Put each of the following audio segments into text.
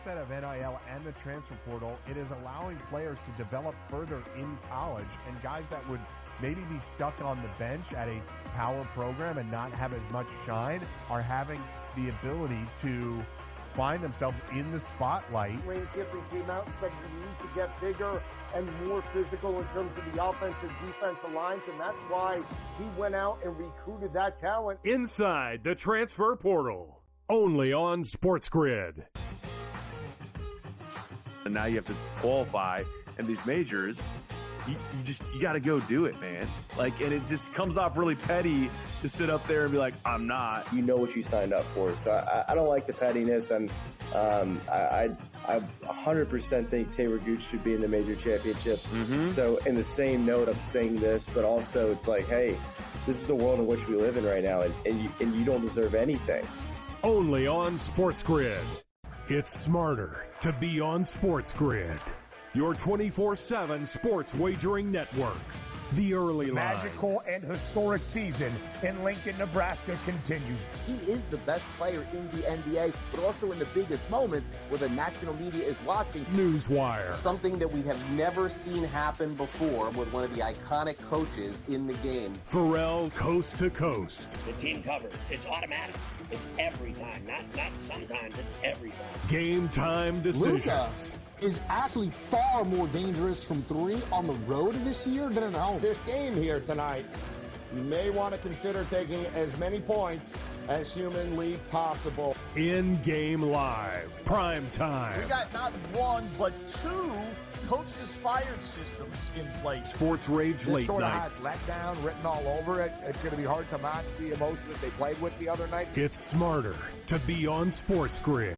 onset of NIL and the transfer portal, it is allowing players to develop further in college, and guys that would maybe be stuck on the bench at a power program and not have as much shine are having the ability to find themselves in the spotlight. Lane Kiffin came out and said we need to get bigger and more physical in terms of the offensive defensive lines, and that's why he went out and recruited that talent. Inside the transfer portal, only on SportsGrid. And now you have to qualify in these majors. You got to go do it, man. Like, and it just comes off really petty to sit up there and be like, I'm not. You know what you signed up for. So I don't like the pettiness. And I 100% think Taylor Gooch should be in the major championships. Mm-hmm. So in the same note, I'm saying this, but also it's like, hey, this is the world in which we live in right now, and you don't deserve anything. Only on SportsGrid. It's smarter to be on SportsGrid. Your 24/7 sports wagering network. The early line. Magical and historic season in Lincoln, Nebraska continues. He is the best player in the NBA, but also in the biggest moments where the national media is watching. Newswire. Something that we have never seen happen before with one of the iconic coaches in the game. Pharrell, coast to coast. The team covers. It's automatic. It's every time. Not sometimes. It's every time. Game time decisions. Luka is actually far more dangerous from three on the road this year than at home. This game here tonight, you may want to consider taking as many points as humanly possible. InGame Live, Prime Time. We got not one, but two coaches fired systems in place. Sports Rage Late This sort of Night. has letdown written all over it. It's going to be hard to match the emotion that they played with the other night. It's smarter to be on SportsGrid.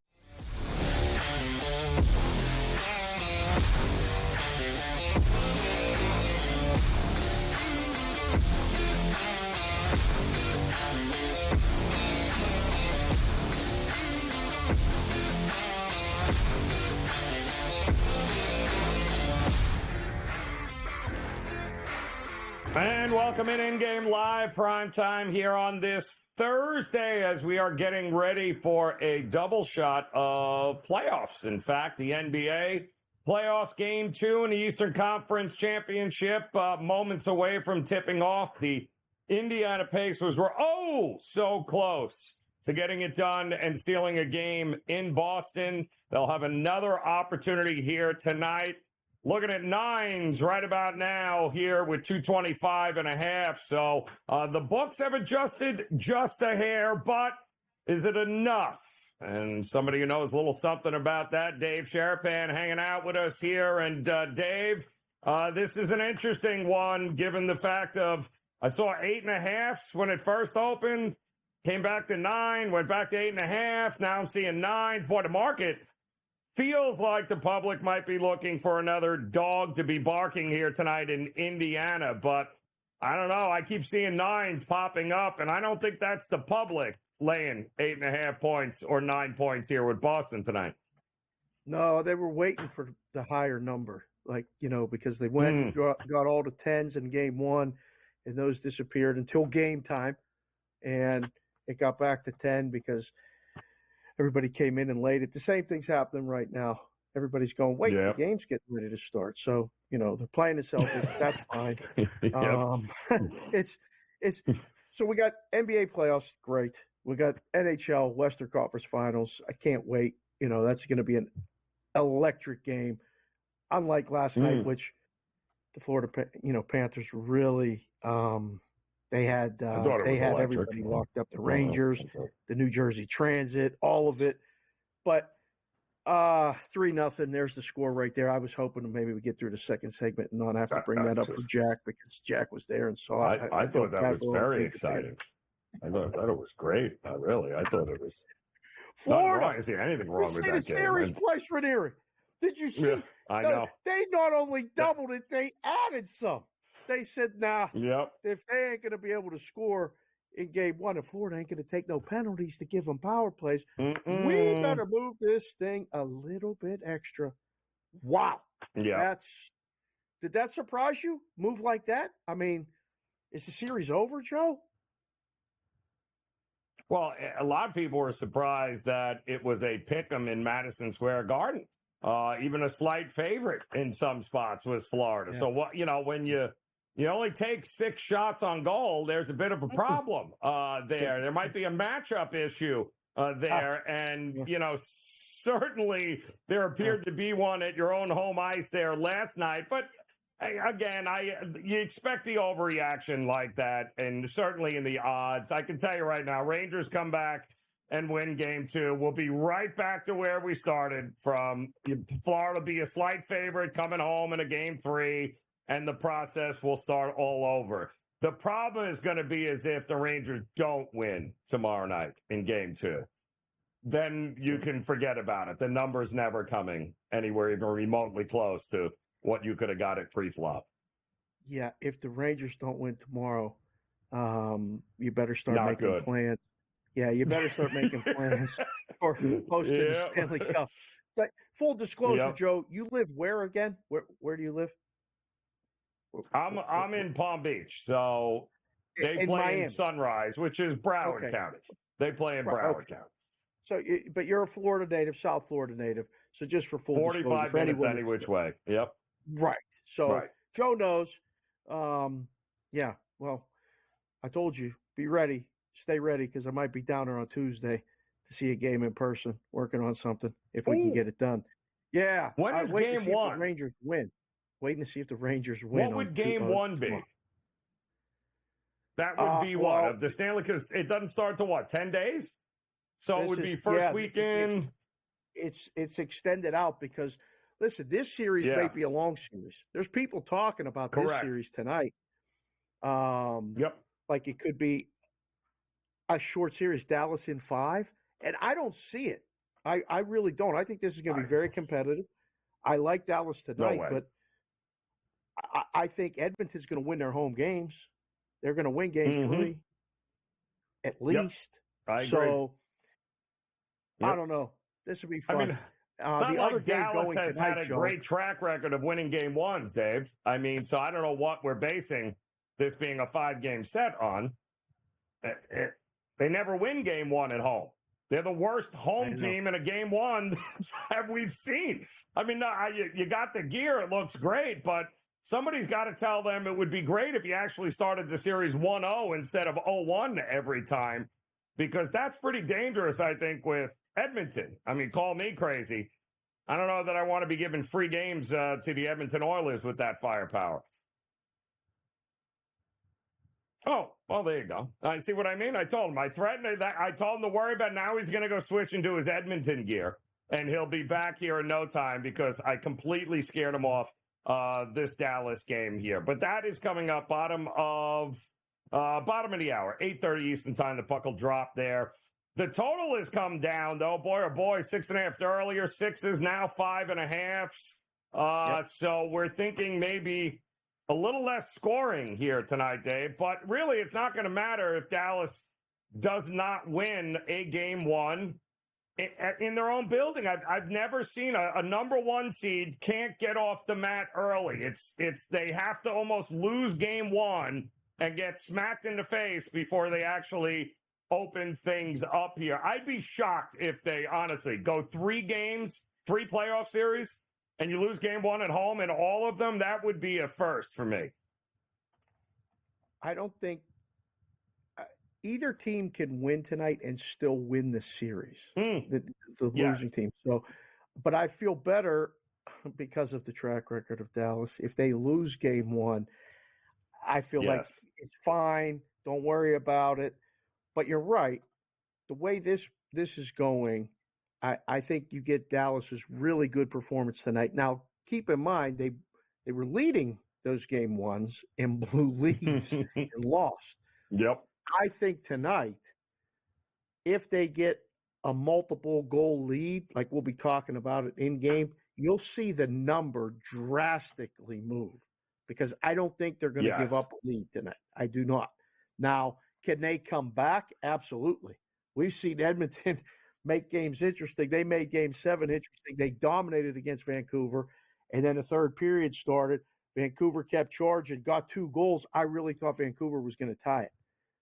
And welcome in InGame Live, Prime Time here on this Thursday as we are getting ready for a double shot of playoffs. In fact, the NBA playoffs game 2 in the Eastern Conference Championship, moments away from tipping off. The Indiana Pacers were so close to getting it done and stealing a game in Boston. They'll have another opportunity here tonight. Looking at nines right about now here with 225.5. So the books have adjusted just a hair, but is it enough? And somebody who knows a little something about that, Dave Sharapan, hanging out with us here. And Dave, this is an interesting one given the fact of I saw 8.5s when it first opened, came back to 9, went back to 8.5. Now I'm seeing 9s. Boy, the market feels like the public might be looking for another dog to be barking here tonight in Indiana, but I don't know. I keep seeing 9s popping up, and I don't think that's the public laying 8.5 points or 9 points here with Boston tonight. No, they were waiting for the higher number, because they went and got all the 10s in game 1, and those disappeared until game time, and it got back to 10 because everybody came in and laid it. The same thing's happening right now. Everybody's going, wait, the game's getting ready to start. So, they're playing the Celtics. That's fine. So we got NBA playoffs. Great. We got NHL Western Conference Finals. I can't wait. That's going to be an electric game. Unlike last night, which the Florida, Panthers really, they had everybody locked up. The Rangers, the New Jersey Transit, all of it. But 3-0. There's the score right there. I was hoping maybe we get through the second segment and not have to bring that up for Jack because Jack was there and saw it. I thought that was very exciting. I thought it was great. Not really. I thought it was Florida. I see anything wrong with that game. Series place, Raineri. Did you see? Yeah, I know. They not only doubled it, they added some. They said, if they ain't going to be able to score in game 1 and Florida ain't going to take no penalties to give them power plays, we better move this thing a little bit extra. Wow. Yeah. Did that surprise you? Move like that? I mean, is the series over, Joe? Well, a lot of people were surprised that it was a pick-em in Madison Square Garden. Even a slight favorite in some spots was Florida. Yeah. So when you only take 6 shots on goal, there's a bit of a problem there. There might be a matchup issue there, and certainly there appeared to be one at your own home ice there last night. But again, you expect the overreaction like that, and certainly in the odds. I can tell you right now, Rangers come back and win game 2. We'll be right back to where we started from. Florida will be a slight favorite coming home in a game 3, and the process will start all over. The problem is going to be as if the Rangers don't win tomorrow night in game 2. Then you can forget about it. The number's never coming anywhere even remotely close to what you could have got at pre-flop. Yeah, if the Rangers don't win tomorrow, you better start Not making good. plans. Yeah, you better start making plans for hosting the Stanley Cup. But full disclosure, Joe, you live where again? Where do you live? I'm in Palm Beach, so they in play Miami. in Sunrise, which is Broward County. They play in Broward County. So, but you're a Florida native, South Florida native. So just for full 45 disclosure, minutes any which way. Yep. Right. So Right. Joe knows. Yeah. Well, I told you, be ready, stay ready, because I might be down there on Tuesday to see a game in person, working on something if we can get it done. Yeah. When is wait to game see if 1? the Rangers win. Waiting to see if the Rangers win. What would game 1 be? tomorrow. That would be what? Of the Stanley, because it doesn't start to what, 10 days? So it would be first weekend. It's extended out because, listen, this series may be a long series. There's people talking about this series tonight. Like it could be a short series, Dallas in 5. And I don't see it. I really don't. I think this is going to be very competitive. I like Dallas tonight, but I think Edmonton's going to win their home games. They're going to win game 3 at least. I agree. So I don't know. This would be fun. I mean, not the like other game Dallas going has tonight, had a Joe, great track record of winning game 1s, Dave. I mean, so I don't know what we're basing this being a 5-game set on. They never win game 1 at home. They're the worst home team in a game 1 that we've seen. I mean, you got the gear. It looks great, but somebody's got to tell them it would be great if you actually started the series 1-0 instead of 0-1 every time, because that's pretty dangerous, I think, with Edmonton. I mean, call me crazy. I don't know that I want to be giving free games to the Edmonton Oilers with that firepower. Oh, well, there you go. I see what I mean. I told him. I threatened that. I told him to worry about now he's going to go switch into his Edmonton gear, and he'll be back here in no time because I completely scared him off this Dallas game here. But that is coming up bottom of the hour, 8:30 Eastern time. The puck will drop there. The total has come down, though. Boy, oh boy, 6.5 earlier. 6 is now 5.5. So we're thinking maybe a little less scoring here tonight, Dave. But really, it's not going to matter if Dallas does not win a game 1 in their own building. I've never seen a number 1 seed can't get off the mat early. It's they have to almost lose game 1 and get smacked in the face before they actually open things up here. I'd be shocked if they honestly go 3 games, 3 playoff series, and you lose game 1 at home in all of them. That would be a first for me. I don't think either team can win tonight and still win the series, the losing team. So, but I feel better because of the track record of Dallas. If they lose game 1, I feel like it's fine. Don't worry about it. But you're right. The way this is going, I think you get Dallas's really good performance tonight. Now, keep in mind, they were leading those game 1s and blew leads and lost. Yep. I think tonight, if they get a multiple goal lead, like we'll be talking about it in game, you'll see the number drastically move because I don't think they're going to give up a lead tonight. I do not. Now, can they come back? Absolutely. We've seen Edmonton make games interesting. They made game 7 interesting. They dominated against Vancouver. And then the third period started. Vancouver kept charging, got 2 goals. I really thought Vancouver was going to tie it.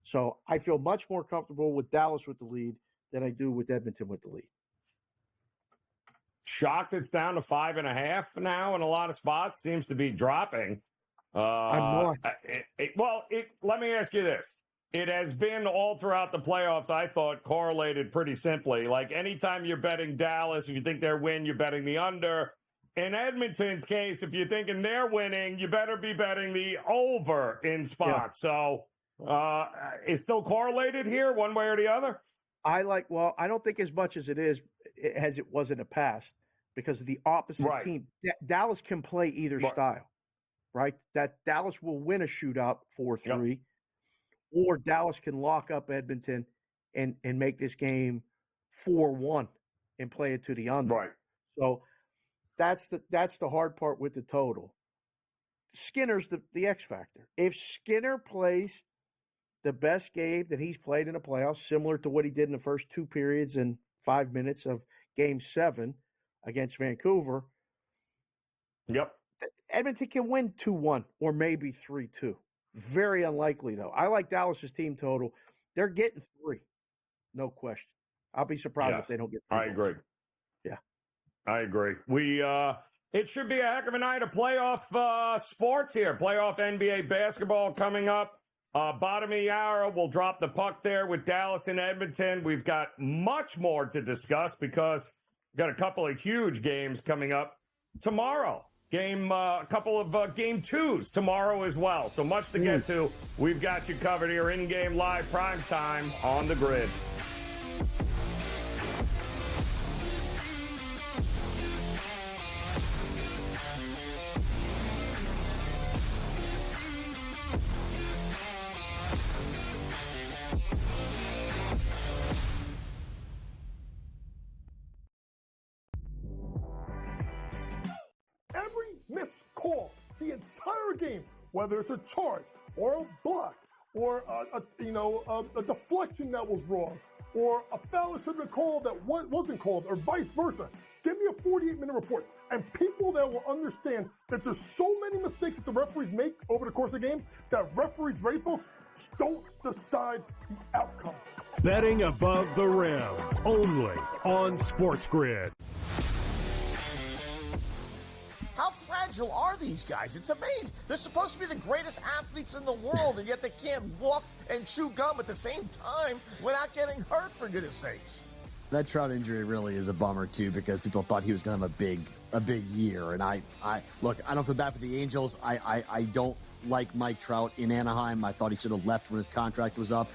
So I feel much more comfortable with Dallas with the lead than I do with Edmonton with the lead. Shocked it's down to 5.5 now in a lot of spots. Seems to be dropping. I'm not. Let me ask you this. It has been all throughout the playoffs, I thought, correlated pretty simply. Like anytime you're betting Dallas, if you think they're win, you're betting the under. In Edmonton's case, if you're thinking they're winning, you better be betting the over in spots. Yeah. So it's still correlated here one way or the other? I don't think as much as it was in the past because of the opposite team. Dallas can play either style, right? That Dallas will win a shootout 4-3, or Dallas can lock up Edmonton and make this game 4-1 and play it to the under. Right. So that's the hard part with the total. Skinner's the X factor. If Skinner plays the best game that he's played in the playoffs, similar to what he did in the first 2 periods and 5 minutes of Game 7 against Vancouver. Yep. Edmonton can win 2-1 or maybe 3-2. Very unlikely, though. I like Dallas's team total. They're getting 3, no question. I'll be surprised if they don't get 3. I agree. Yeah. I agree. It should be a heck of a night of playoff sports here. Playoff NBA basketball coming up. Bottom of the hour, we'll drop the puck there with Dallas and Edmonton. We've got much more to discuss because we've got a couple of huge games coming up tomorrow. A couple of game 2s tomorrow as well. So much to get to. We've got you covered here in-game live primetime on the grid. Missed call the entire game, whether it's a charge or a block or a deflection that was wrong or a foul that should have been called that wasn't called or vice versa. Give me a 48-minute report, and people that will understand that there's so many mistakes that the referees make over the course of the game that referees, ready folks, don't decide the outcome. Betting above the rim, only on SportsGrid. How fragile are these guys? It's amazing. They're supposed to be the greatest athletes in the world, and yet they can't walk and chew gum at the same time without getting hurt, for goodness sakes. That Trout injury really is a bummer, too, because people thought he was going to have a big year. And I look, I don't feel bad for the Angels. I don't like Mike Trout in Anaheim. I thought he should have left when his contract was up.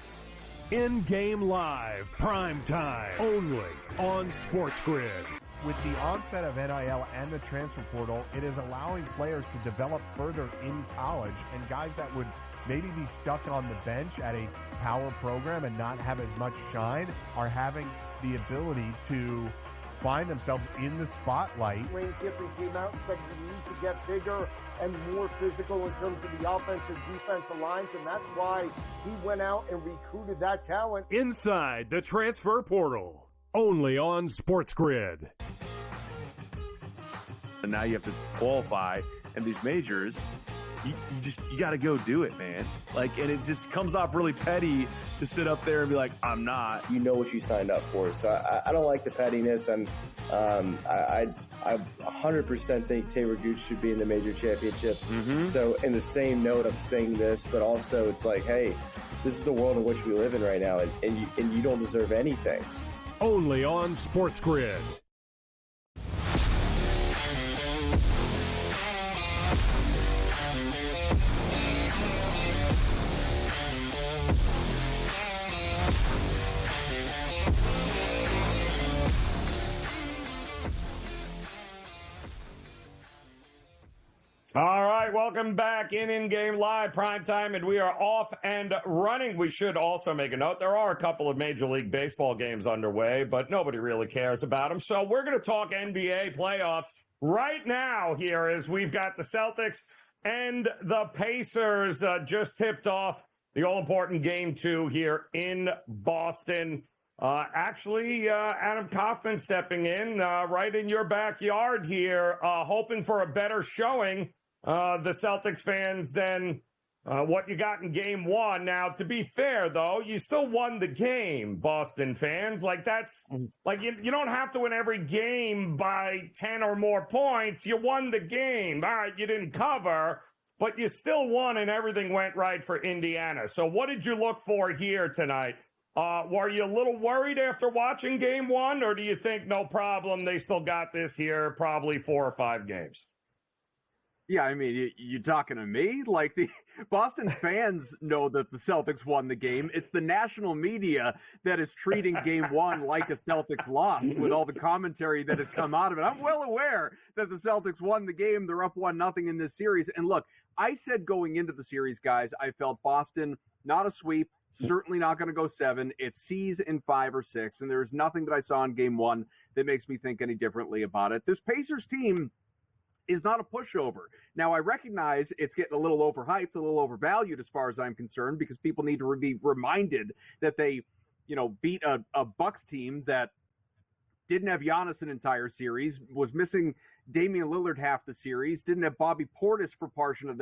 In-game live, prime time, only on SportsGrid. With the onset of NIL and the transfer portal, it is allowing players to develop further in college, and guys that would maybe be stuck on the bench at a power program and not have as much shine are having the ability to find themselves in the spotlight. Lane Kiffin came out and said we need to get bigger and more physical in terms of the offensive defensive lines, and that's why he went out and recruited that talent. Inside the transfer portal, only on SportsGrid. And now you have to qualify, and these majors, you got to go do it, man. Like, and it just comes off really petty to sit up there and be like, I'm not. You know what you signed up for. So I don't like the pettiness, and I 100% think Taylor Gooch should be in the major championships. Mm-hmm. So in the same note, I'm saying this, but also it's like, hey, this is the world in which we live in right now, and you don't deserve anything. Only on SportsGrid. All right, welcome back in-game live primetime, and we are off and running. We should also make a note. There are a couple of Major League Baseball games underway, but nobody really cares about them. So we're going to talk NBA playoffs right now here as we've got the Celtics and the Pacers just tipped off the all-important Game 2 here in Boston. Adam Kaufman stepping in right in your backyard here, hoping for a better showing. The Celtics fans than what you got in game one. Now, to be fair, though, you still won the game, Boston fans. Like, that's like you don't have to win every game by 10 or more points. You won the game. All right, you didn't cover, but you still won and everything went right for Indiana. So what did you look for here tonight? Were you a little worried after watching game one, or do you think no problem, they still got this here, probably 4 or 5 games? Yeah, I mean, you talking to me? Like, the Boston fans know that the Celtics won the game. It's the national media that is treating game one like a Celtics loss with all the commentary that has come out of it. I'm well aware that the Celtics won the game. They're up 1-0 in this series. And look, I said going into the series, guys, I felt Boston, not a sweep, certainly not going to go 7. It's C's in 5 or 6. And there's nothing that I saw in game one that makes me think any differently about it. This Pacers team is not a pushover. Now, I recognize it's getting a little overhyped, a little overvalued as far as I'm concerned, because people need to be reminded that they, beat a Bucks team that didn't have Giannis an entire series, was missing Damian Lillard half the series, didn't have Bobby Portis for portion of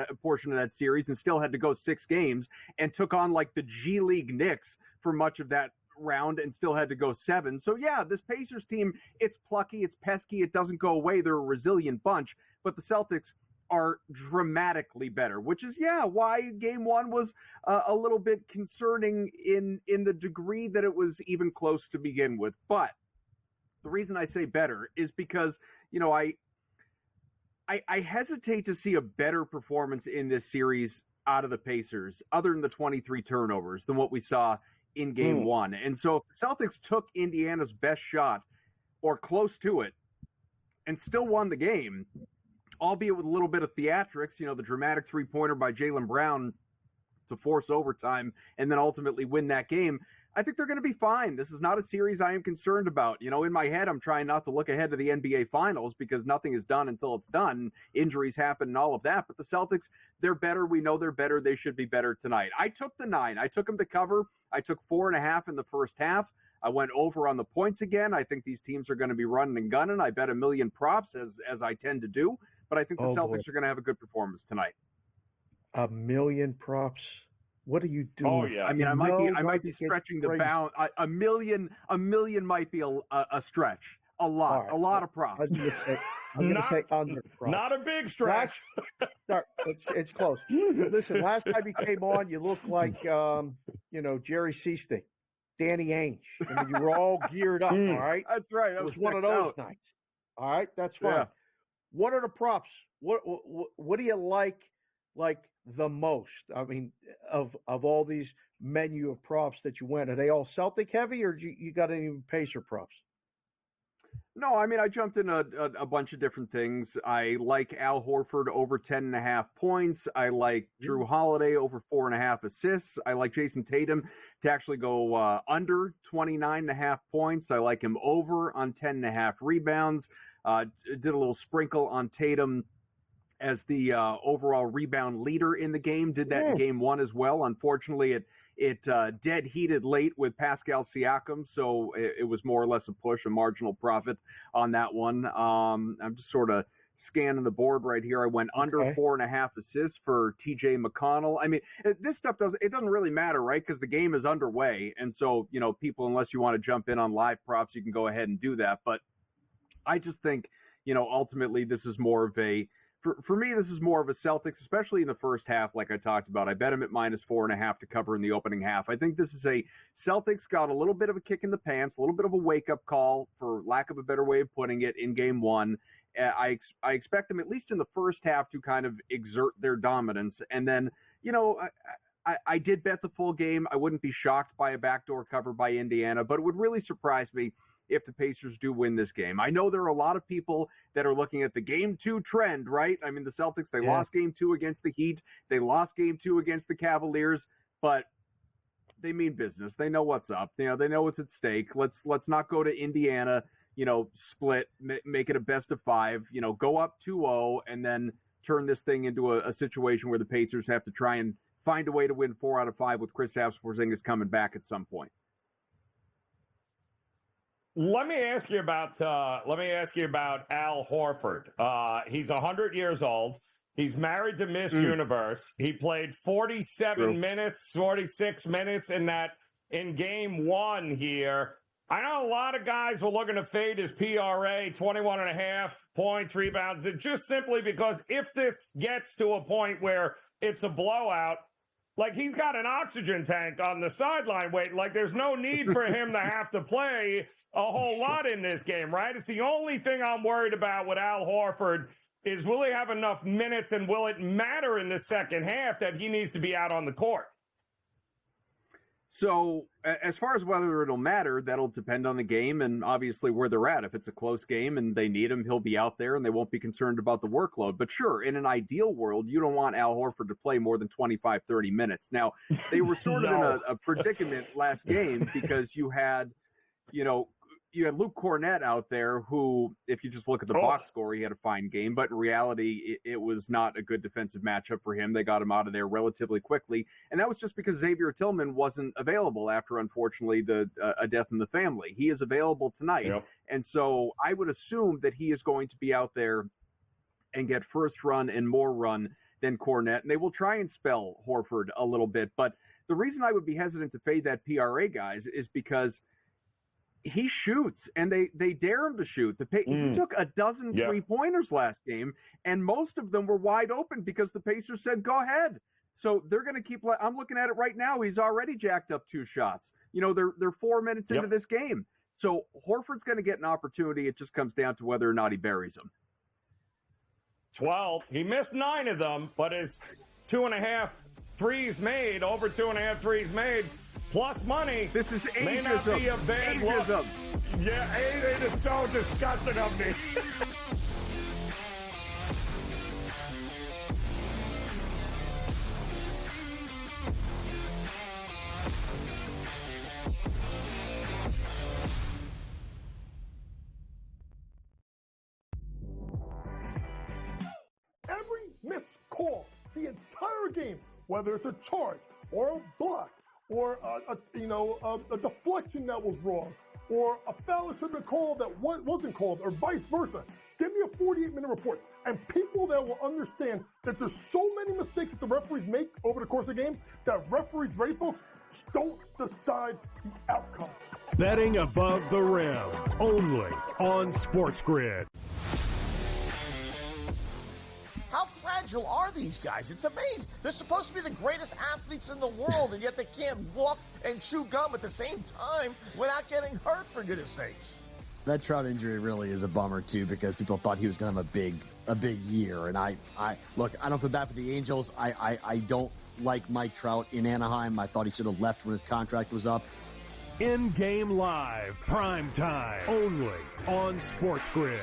that series, and still had to go 6 games, and took on like the G League Knicks for much of that round and still had to go 7. So yeah, this Pacers team, it's plucky, it's pesky, it doesn't go away. They're a resilient bunch, but the Celtics are dramatically better, which is, why game one was a little bit concerning in the degree that it was even close to begin with. But the reason I say better is because, I hesitate to see a better performance in this series out of the Pacers, other than the 23 turnovers, than what we saw in game one. And so if the Celtics took Indiana's best shot or close to it and still won the game, albeit with a little bit of theatrics, the dramatic 3-pointer by Jaylen Brown to force overtime and then ultimately win that game, I think they're going to be fine. This is not a series I am concerned about. In my head, I'm trying not to look ahead to the NBA Finals because nothing is done until it's done. Injuries happen and all of that. But the Celtics, they're better. We know they're better. They should be better tonight. I took the 9. I took them to cover. I took 4.5 in the first half. I went over on the points again. I think these teams are going to be running and gunning. I bet 1 million props, as I tend to do. But I think the Celtics are going to have a good performance tonight. 1 million props? What are you doing? Oh yeah. I mean, I might be stretching the bound. A million might be a stretch. A lot of props. I was going to say under props. Not a big stretch. It's close. Listen, last time you came on, you looked like Jerry Seastick, Danny Ainge. You were all geared up. All right, that's right. It was one of those nights. All right, that's fine. Yeah. What are the props? What do you like the most? I mean, of all these menu of props that you went, are they all Celtic heavy, or you got any Pacer props? No, I mean, I jumped in a bunch of different things. I like Al Horford over 10.5 points. I like Drew Holiday over 4.5 assists. I like Jason Tatum to actually go under 29.5 points. I like him over on 10.5 rebounds. Did a little sprinkle on Tatum as the overall rebound leader in the game. Did that in game one as well. Unfortunately, it dead heated late with Pascal Siakam, so it was more or less a push, a marginal profit on that one. I'm just sort of scanning the board right here. I went under 4.5 assists for TJ McConnell. I mean, this stuff doesn't really matter, right? Because the game is underway. And so, people, unless you want to jump in on live props, you can go ahead and do that. But I just think, ultimately this is more of a, for me, this is more of a Celtics, especially in the first half, like I talked about. I bet him at -4.5 to cover in the opening half. I think this is a Celtics got a little bit of a kick in the pants, a little bit of a wake-up call, for lack of a better way of putting it, in game one. I expect them, at least in the first half, to kind of exert their dominance. And then, I did bet the full game. I wouldn't be shocked by a backdoor cover by Indiana, but it would really surprise me if the Pacers do win this game. I know there are a lot of people that are looking at the game 2 trend, right? I mean, the Celtics, they lost game 2 against the Heat. They lost game 2 against the Cavaliers, but they mean business. They know what's up. They know what's at stake. Let's not go to Indiana, split, make it a best of 5, go up 2-0 and then turn this thing into a situation where the Pacers have to try and find a way to win 4 out of 5 with Kristaps Porzingis coming back at some point. Let me ask you about Al Horford. He's 100 years old. He's married to Miss Universe. He played 47 minutes, 46 minutes in game one here. I know a lot of guys were looking to fade his PRA, 21.5 points, rebounds, just simply because if this gets to a point where it's a blowout, like he's got an oxygen tank on the sideline waiting. Like there's no need for him to have to play a whole lot in this game, right? It's the only thing I'm worried about with Al Horford is will he have enough minutes and will it matter in the second half that he needs to be out on the court? So as far as whether it'll matter, that'll depend on the game and obviously where they're at. If it's a close game and they need him, he'll be out there and they won't be concerned about the workload. But sure, in an ideal world, you don't want Al Horford to play more than 25, 30 minutes. Now, they were sort of in a predicament last game because you had Luke Cornett out there who, if you just look at the box score, he had a fine game. But in reality, it was not a good defensive matchup for him. They got him out of there relatively quickly. And that was just because Xavier Tillman wasn't available after, unfortunately, a death in the family. He is available tonight. Yep. And so I would assume that he is going to be out there and get first run and more run than Cornett. And they will try and spell Horford a little bit. But the reason I would be hesitant to fade that PRA, guys, is because he shoots, and they dare him to shoot. He took a dozen three-pointers last game, and most of them were wide open because the Pacers said, go ahead. So they're going to keep – I'm looking at it right now. He's already jacked up 2 shots. They're 4 minutes into this game. So Horford's going to get an opportunity. It just comes down to whether or not he buries them. 12. He missed 9 of them, but his 2.5 threes made, over 2.5 threes made, plus money. This is ageism. May not be a bad ageism. Look. Yeah, it is so disgusting of me. Every missed call, the entire game, whether it's a charge or a block or a deflection that was wrong or a foul that should have been called that wasn't called or vice versa. Give me a 48-minute report. And people that will understand that there's so many mistakes that the referees make over the course of the game that referees, ready folks, don't decide the outcome. Betting above the rim, only on SportsGrid. How fragile are these guys? It's amazing. They're supposed to be the greatest athletes in the world, and yet they can't walk and chew gum at the same time without getting hurt, for goodness sakes. That Trout injury really is a bummer, too, because people thought he was going to have a big year. And I don't feel bad for the Angels. I don't like Mike Trout in Anaheim. I thought he should have left when his contract was up. InGame Live, PrimeTime, only on SportsGrid.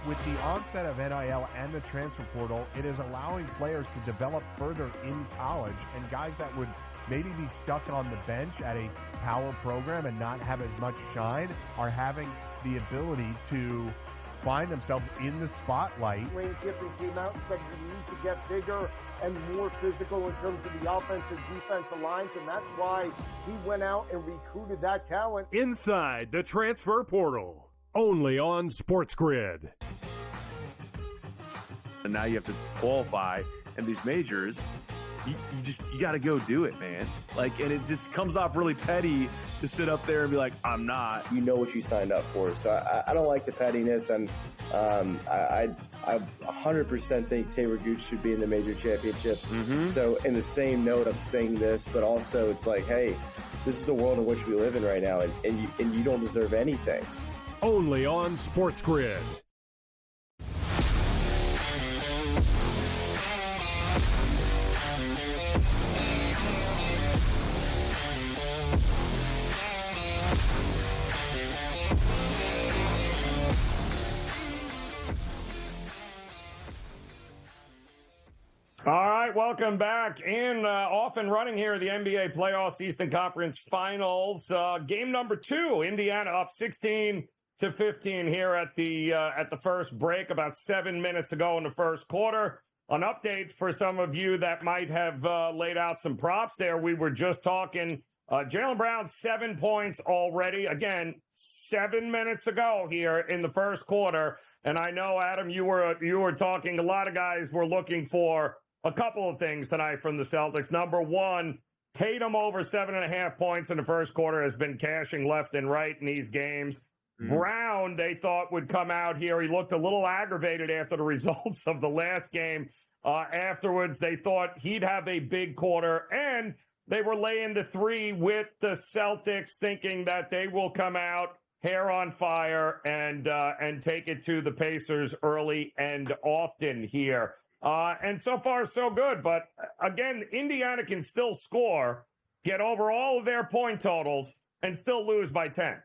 With the onset of NIL and the transfer portal, it is allowing players to develop further in college, and guys that would maybe be stuck on the bench at a power program and not have as much shine are having the ability to find themselves in the spotlight. Lane Kiffin came out and said we need to get bigger and more physical in terms of the offensive defensive lines, and that's why he went out and recruited that talent. Inside the transfer portal, only on SportsGrid. And now you have to qualify, and these majors, you got to go do it, man. Like, and it just comes off really petty to sit up there and be like, I'm not. You know what you signed up for. So I don't like the pettiness, and I 100% think Taylor Gooch should be in the major championships. So in the same note, I'm saying this, but also it's like, hey, this is the world in which we live in right now, and you don't deserve anything. Only on SportsGrid. All right, welcome back. Off and running here at the NBA playoffs, Eastern Conference Finals. Game number 2, Indiana up 16-15 here at the first break, about 7 minutes ago in the first quarter. An update for some of you that might have laid out some props there. We were just talking Jaylen Brown, 7 points already. Again, 7 minutes ago here in the first quarter. And I know, Adam, you were talking. A lot of guys were looking for a couple of things tonight from the Celtics. Number one, Tatum over 7.5 points in the first quarter has been cashing left and right in these games. Brown, they thought, would come out here. He looked a little aggravated after the results of the last game. Afterwards, they thought he'd have a big quarter, and they were laying the 3 with the Celtics, thinking that they will come out hair on fire and take it to the Pacers early and often here. And so far, so good. But again, Indiana can still score, get over all of their point totals, and still lose by 10.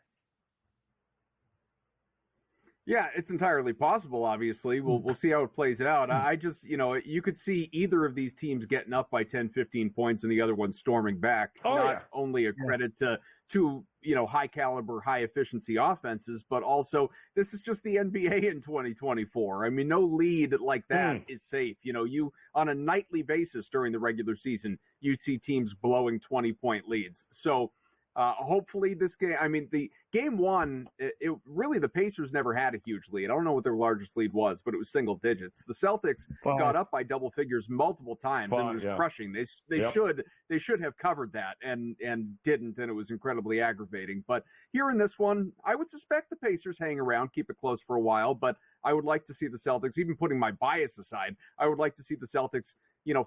Yeah, it's entirely possible, obviously. We'll see how it plays out. I just, you could see either of these teams getting up by 10, 15 points and the other one storming back. Not only a credit to high caliber, high efficiency offenses, but also this is just the NBA in 2024. I mean, no lead like that is safe. You on a nightly basis during the regular season, you'd see teams blowing 20-point leads. So hopefully this game, the game one, it really, the Pacers never had a huge lead. I don't know what their largest lead was, but it was single digits. The Celtics got up by double figures multiple times and it was crushing. They should have covered that and didn't, and it was incredibly aggravating. But here in this one, I would suspect the Pacers hang around, keep it close for a while, but I would like to see the Celtics, even putting my bias aside, I would like to see the Celtics,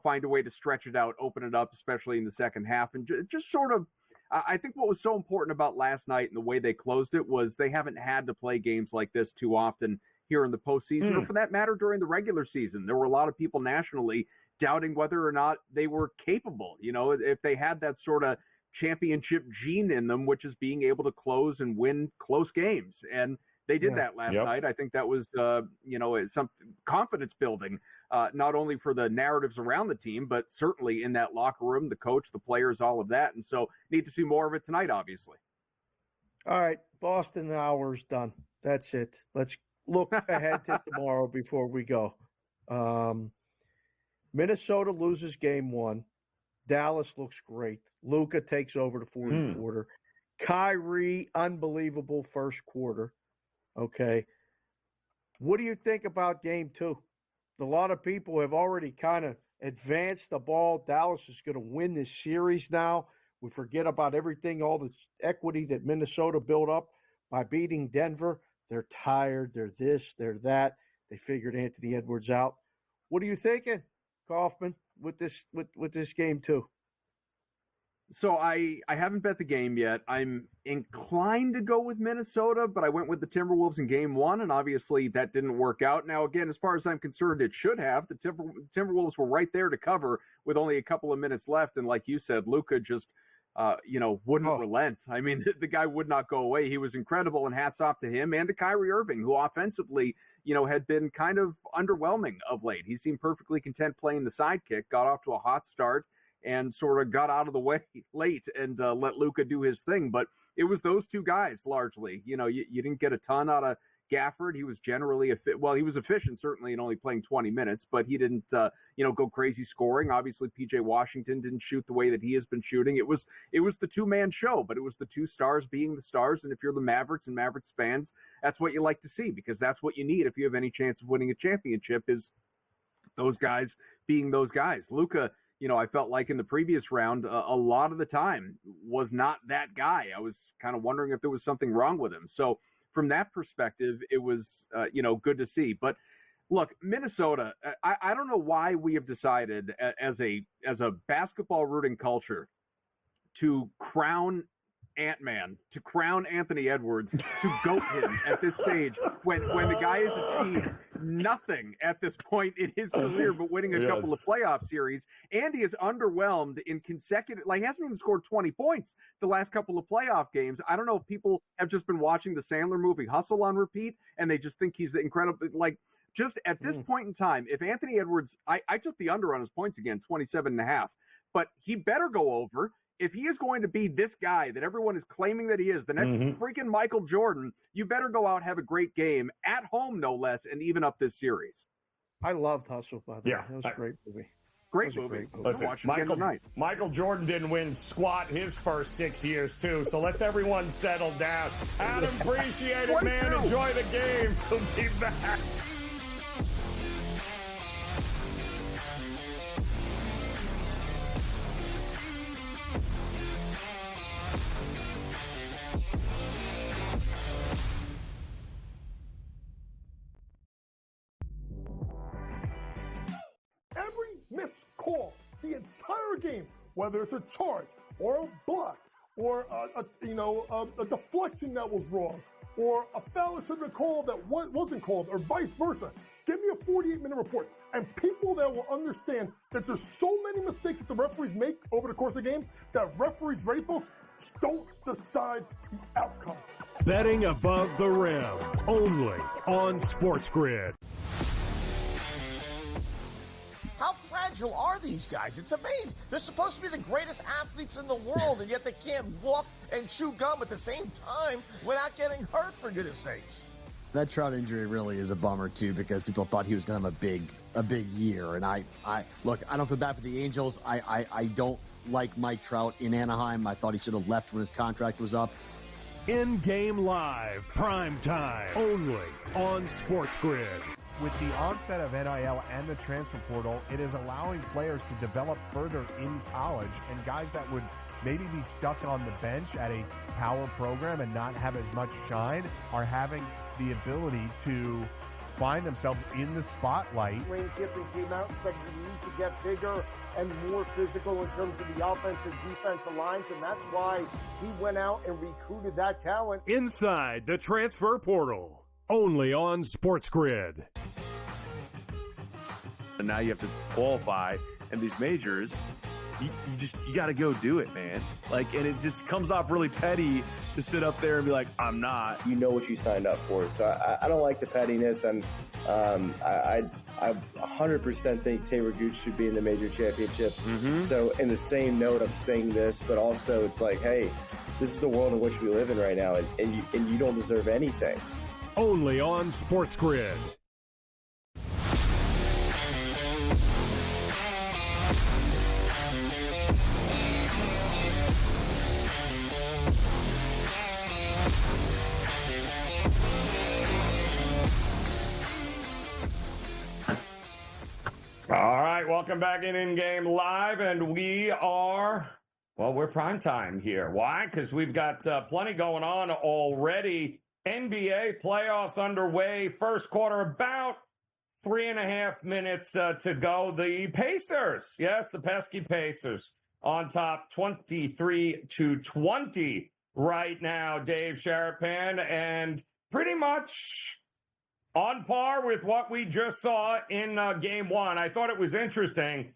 find a way to stretch it out, open it up, especially in the second half, and just sort of, I think what was so important about last night and the way they closed it was they haven't had to play games like this too often here in the postseason, or for that matter, during the regular season. There were a lot of people nationally doubting whether or not they were capable, if they had that sort of championship gene in them, which is being able to close and win close games. And they did that last night. I think that was, some confidence building, not only for the narratives around the team, but certainly in that locker room, the coach, the players, all of that. And so need to see more of it tonight, obviously. All right. Boston hour's done. That's it. Let's look ahead to tomorrow before we go. Minnesota loses game one. Dallas looks great. Luka takes over the fourth quarter. Kyrie, unbelievable first quarter. Okay. What do you think about game two? A lot of people have already kind of advanced the ball. Dallas is going to win this series now. We forget about everything, all the equity that Minnesota built up by beating Denver. They're tired. They're this, they're that. They figured Anthony Edwards out. What are you thinking, Kaufman, with this game two? So I haven't bet the game yet. I'm inclined to go with Minnesota, but I went with the Timberwolves in game one, and obviously that didn't work out. Now, again, as far as I'm concerned, it should have. The Timberwolves were right there to cover with only a couple of minutes left, and like you said, Luka just, wouldn't relent. I mean, the guy would not go away. He was incredible, and hats off to him and to Kyrie Irving, who offensively, had been kind of underwhelming of late. He seemed perfectly content playing the sidekick, got off to a hot start, and sort of got out of the way late and let Luka do his thing. But it was those two guys largely. You didn't get a ton out of Gafford. He was generally he was efficient certainly in only playing 20 minutes, but he didn't go crazy scoring. Obviously, PJ Washington didn't shoot the way that he has been shooting. It was the two-man show, but it was the two stars being the stars. And if you're the Mavericks and Mavericks fans, that's what you like to see, because that's what you need if you have any chance of winning a championship, is those guys being those guys. Luka, I felt like in the previous round, a lot of the time was not that guy. I was kind of wondering if there was something wrong with him. So from that perspective, it was, good to see. But look, Minnesota, I don't know why we have decided as a basketball rooting culture to crown Ant-Man, to crown Anthony Edwards, to goat him at this stage when the guy has achieved nothing at this point in his career but winning a couple of playoff series, and he is underwhelmed in consecutive, he hasn't even scored 20 points the last couple of playoff games. I don't know if people have just been watching the Sandler movie Hustle on repeat and they just think he's the incredible, just at this point in time, if Anthony Edwards, I took the under on his points again, 27.5, but he better go over. If he is going to be this guy that everyone is claiming that he is, the next freaking Michael Jordan, you better go out, have a great game at home, no less, and even up this series. I loved Hustle, by the way. That was a great movie. Great movie. Listen, Watch it again tonight. Michael Jordan didn't win squat his first 6 years, too, so let's everyone settle down. Adam, appreciate it, man. Enjoy the game. We'll be back. Every missed call, the entire game, whether it's a charge or a block or a deflection that was wrong or a foul that should have been called that wasn't called or vice versa. Give me a 48-minute report. And people that will understand that there's so many mistakes that the referees make over the course of the game that referees, ready folks, don't decide the outcome. Betting above the rim, only on SportsGrid. How fragile are these guys? It's amazing. They're supposed to be the greatest athletes in the world, and yet they can't walk and chew gum at the same time without getting hurt, for goodness sakes. That Trout injury really is a bummer too, because people thought he was going to have a big year. And I look, I don't feel bad for the Angels. I don't like Mike Trout in Anaheim. I thought he should have left when his contract was up. InGame Live, PrimeTime, only on SportsGrid. With the onset of NIL and the transfer portal, it is allowing players to develop further in college, and guys that would maybe be stuck on the bench at a power program and not have as much shine are having the ability to find themselves in the spotlight. Lane Kiffin came out and said we need to get bigger and more physical in terms of the offensive defensive lines, and that's why he went out and recruited that talent. Inside the transfer portal, only on SportsGrid. And now you have to qualify, and these majors, you got to go do it, man. Like, and it just comes off really petty to sit up there and be like, I'm not. You know what you signed up for. So I don't like the pettiness, and I 100% think Taylor Gooch should be in the major championships. So in the same note, I'm saying this, but also it's like, hey, this is the world in which we live in right now, and you don't deserve anything. Only on SportsGrid. All right, welcome back in Game Live, and we're primetime here. Why? Because we've got plenty going on already. NBA playoffs underway. First quarter, about 3.5 minutes to go. The Pacers, yes, the pesky Pacers, on top 23-20 right now, Dave Sharapan, and pretty much on par with what we just saw in Game 1. I thought it was interesting.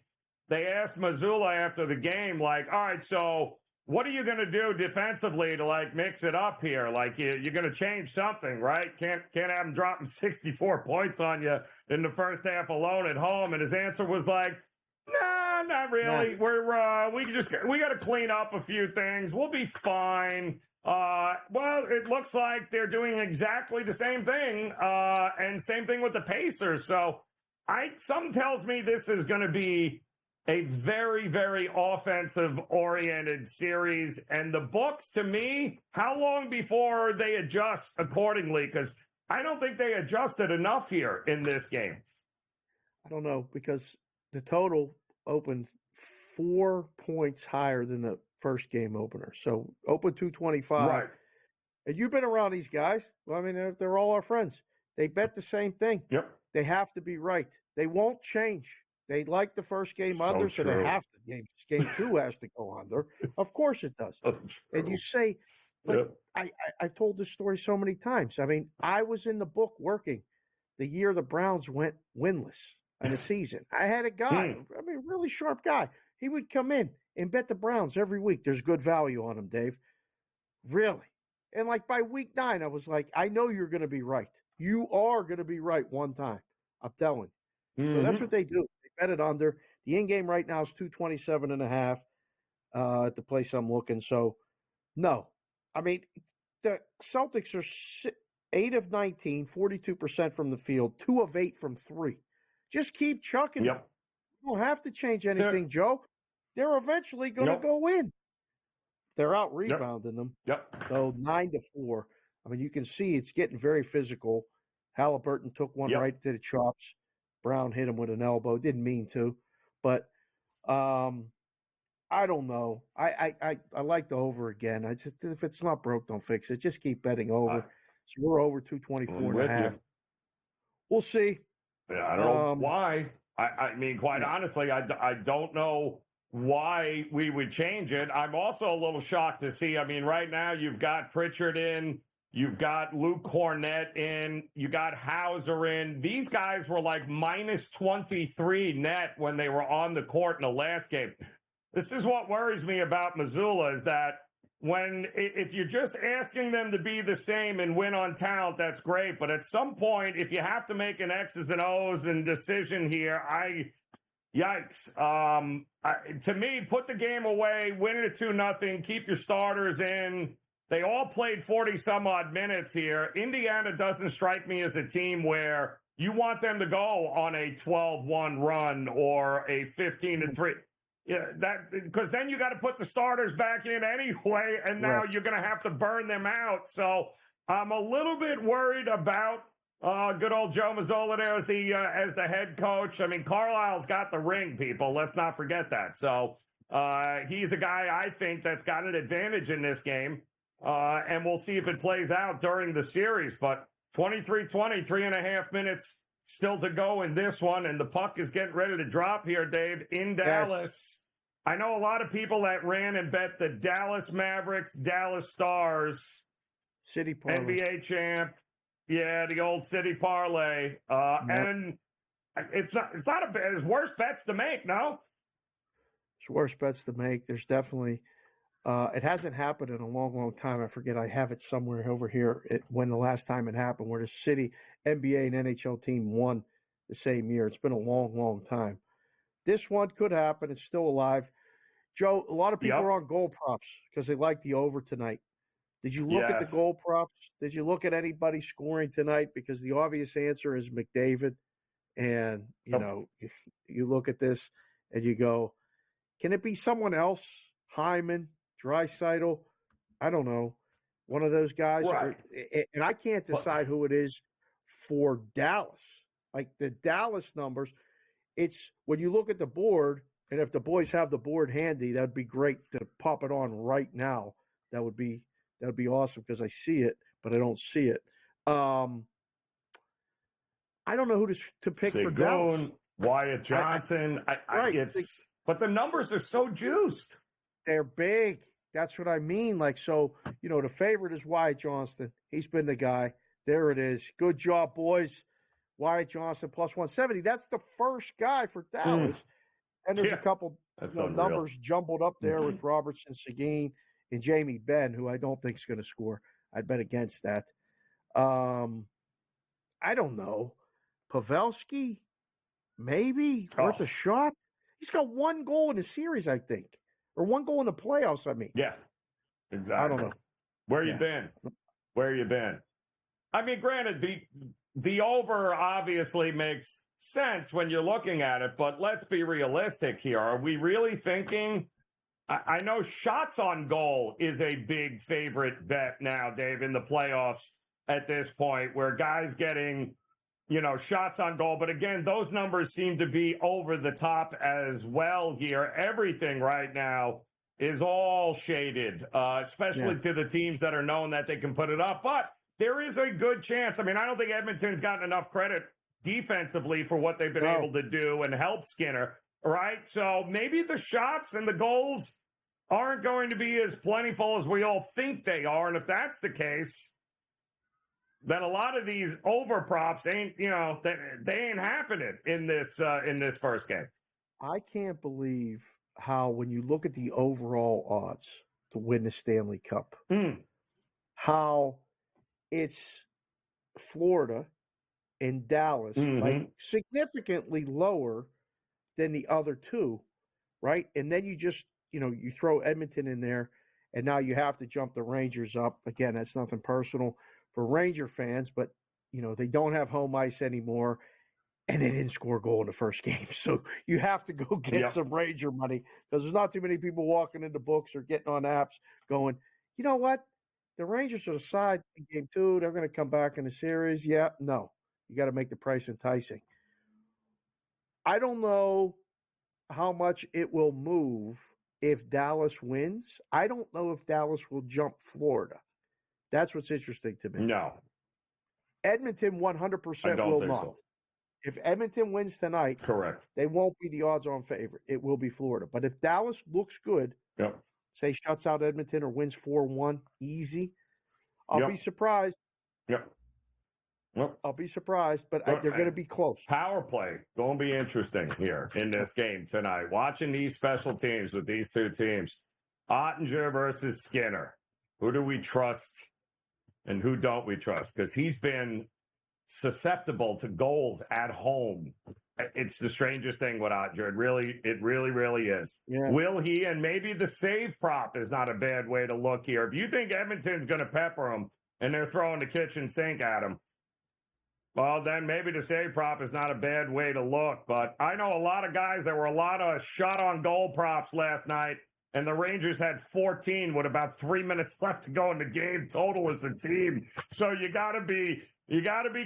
They asked Mazzulla after the game, like, all right, so what are you going to do defensively to, like, mix it up here? Like, you're going to change something, right? Can't have him dropping 64 points on you in the first half alone at home. And his answer was like, nah, not really. Nah. We got to clean up a few things. We'll be fine. Well, it looks like they're doing exactly the same thing, and same thing with the Pacers. So something tells me this is going to be a very, very offensive-oriented series. And the books, to me, how long before they adjust accordingly? Because I don't think they adjusted enough here in this game. I don't know, because the total opened 4 points higher than the first game opener. So open 225. Right. And you've been around these guys. Well, I mean, they're all our friends. They bet the same thing. Yep. They have to be right. They won't change. They like the first game under, so they have to. Game 2 has to go under. Of course it does. And you say, like, I've told this story so many times. I mean, I was in the book working the year the Browns went winless in a season. I had a guy, I mean, really sharp guy. He would come in and bet the Browns every week. There's good value on him, Dave. Really. And like by week 9, I was like, I know you're going to be right. You are going to be right one time. I'm telling you. So that's what they do. They bet it under. The in-game right now is 227.5 at the place I'm looking. So, no. I mean, the Celtics are 8 of 19, 42% from the field, 2 of 8 from 3. Just keep chucking. Yep. don't have to change anything, Joe. They're eventually going to go in. They're out rebounding them. Yep. So 9-4. I mean, you can see it's getting very physical. Halliburton took one right to the chops. Brown hit him with an elbow. Didn't mean to, but I don't know. I like the over again. I just, if it's not broke, don't fix it. Just keep betting over. So we're over 224.5. We'll see. Yeah, I don't know why. I mean, quite honestly, I don't know why we would change it. I'm also a little shocked to see. I mean, right now you've got Pritchard in, you've got Luke Cornett in, you got Hauser in. These guys were like minus 23 net when they were on the court in the last game. This is what worries me about Missoula is that if you're just asking them to be the same and win on talent, that's great. But at some point, if you have to make an X's and O's and decision here, yikes. To me, put the game away, win it 2-0, keep your starters in. They all played 40 some odd minutes here. Indiana doesn't strike me as a team where you want them to go on a 12-1 run or a 15-3. Yeah, because then you got to put the starters back in anyway, and now you're going to have to burn them out. So I'm a little bit worried about good old Joe Mazzola there as the head coach. I mean, Carlisle's got the ring, people. Let's not forget that. So he's a guy I think that's got an advantage in this game, and we'll see if it plays out during the series. But 23-20, 3.5 minutes still to go in this one, and the puck is getting ready to drop here, Dave, in Dallas. I know a lot of people that ran and bet the Dallas Mavericks, Dallas Stars, City Parlay. NBA champ. Yeah, the old City Parlay. And it's not it's worse bets to make, no? It's worse bets to make. There's definitely it hasn't happened in a long, long time. I forget. I have it somewhere over here when the last time it happened, where the City NBA and NHL team won the same year. It's been a long, long time. This one could happen. It's still alive. Joe, a lot of people are on goal props because they like the over tonight. Did you look at the goal props? Did you look at anybody scoring tonight? Because the obvious answer is McDavid. And, you know, you look at this and you go, can it be someone else? Hyman, Draisaitl? I don't know. One of those guys. Right. And I can't decide who it is for Dallas. Like the Dallas numbers, it's when you look at the board, and if the boys have the board handy, that'd be great to pop it on right now. That would be awesome because I see it, but I don't see it. I don't know who to pick for Dallas. Wyatt Johnson. But the numbers are so juiced. They're big. That's what I mean. Like, so, you know, the favorite is Wyatt Johnston. He's been the guy. There it is. Good job, boys. Wyatt Johnson plus 170. That's the first guy for Dallas. And there's a couple numbers jumbled up there with Robertson, Seguin, and Jamie Benn, who I don't think is going to score. I'd bet against that. I don't know. Pavelski, maybe worth a shot. He's got one goal in the series, I think, or one goal in the playoffs. I mean, yeah, exactly. I don't know. Where you been? Where you been? I mean, granted, the over obviously makes sense when you're looking at it, but let's be realistic here. Are we really thinking? I know shots on goal is a big favorite bet now, Dave, in the playoffs at this point, where guys getting, you know, shots on goal. But again, those numbers seem to be over the top as well here. Everything right now is all shaded, especially to the teams that are known that they can put it up. But there is a good chance. I mean, I don't think Edmonton's gotten enough credit defensively for what they've been able to do and help Skinner, right? So maybe the shots and the goals aren't going to be as plentiful as we all think they are. And if that's the case, then a lot of these over props ain't, you know, they ain't happening in this first game. I can't believe how, when you look at the overall odds to win the Stanley Cup, how it's Florida and Dallas, like significantly lower than the other two, right? And then you just, you know, you throw Edmonton in there, and now you have to jump the Rangers up. Again, that's nothing personal for Ranger fans, but, you know, they don't have home ice anymore. and they didn't score a goal in the first game. So you have to go get some Ranger money because there's not too many people walking into books or getting on apps going, you know what? The Rangers are the side in game 2. They're going to come back in the series. Yeah, no. You got to make the price enticing. I don't know how much it will move if Dallas wins. I don't know if Dallas will jump Florida. That's what's interesting to me. No. Edmonton 100% will not. So. If Edmonton wins tonight, correct, they won't be the odds-on favorite. It will be Florida. But if Dallas looks good, say shuts out Edmonton or wins 4-1, easy, I'll be surprised. I'll be surprised, but they're going to be close. Power play going to be interesting here in this game tonight. Watching these special teams with these two teams, Ottinger versus Skinner. Who do we trust and who don't we trust? Because he's been susceptible to goals at home. It's the strangest thing with Ottinger. It really is. Yeah. Will he? And maybe the save prop is not a bad way to look here. If you think Edmonton's going to pepper him and they're throwing the kitchen sink at him, well, then maybe the save prop is not a bad way to look. But I know a lot of guys, there were a lot of shot on goal props last night, and the Rangers had 14 with about 3 minutes left to go in the game total as a team. So you got to be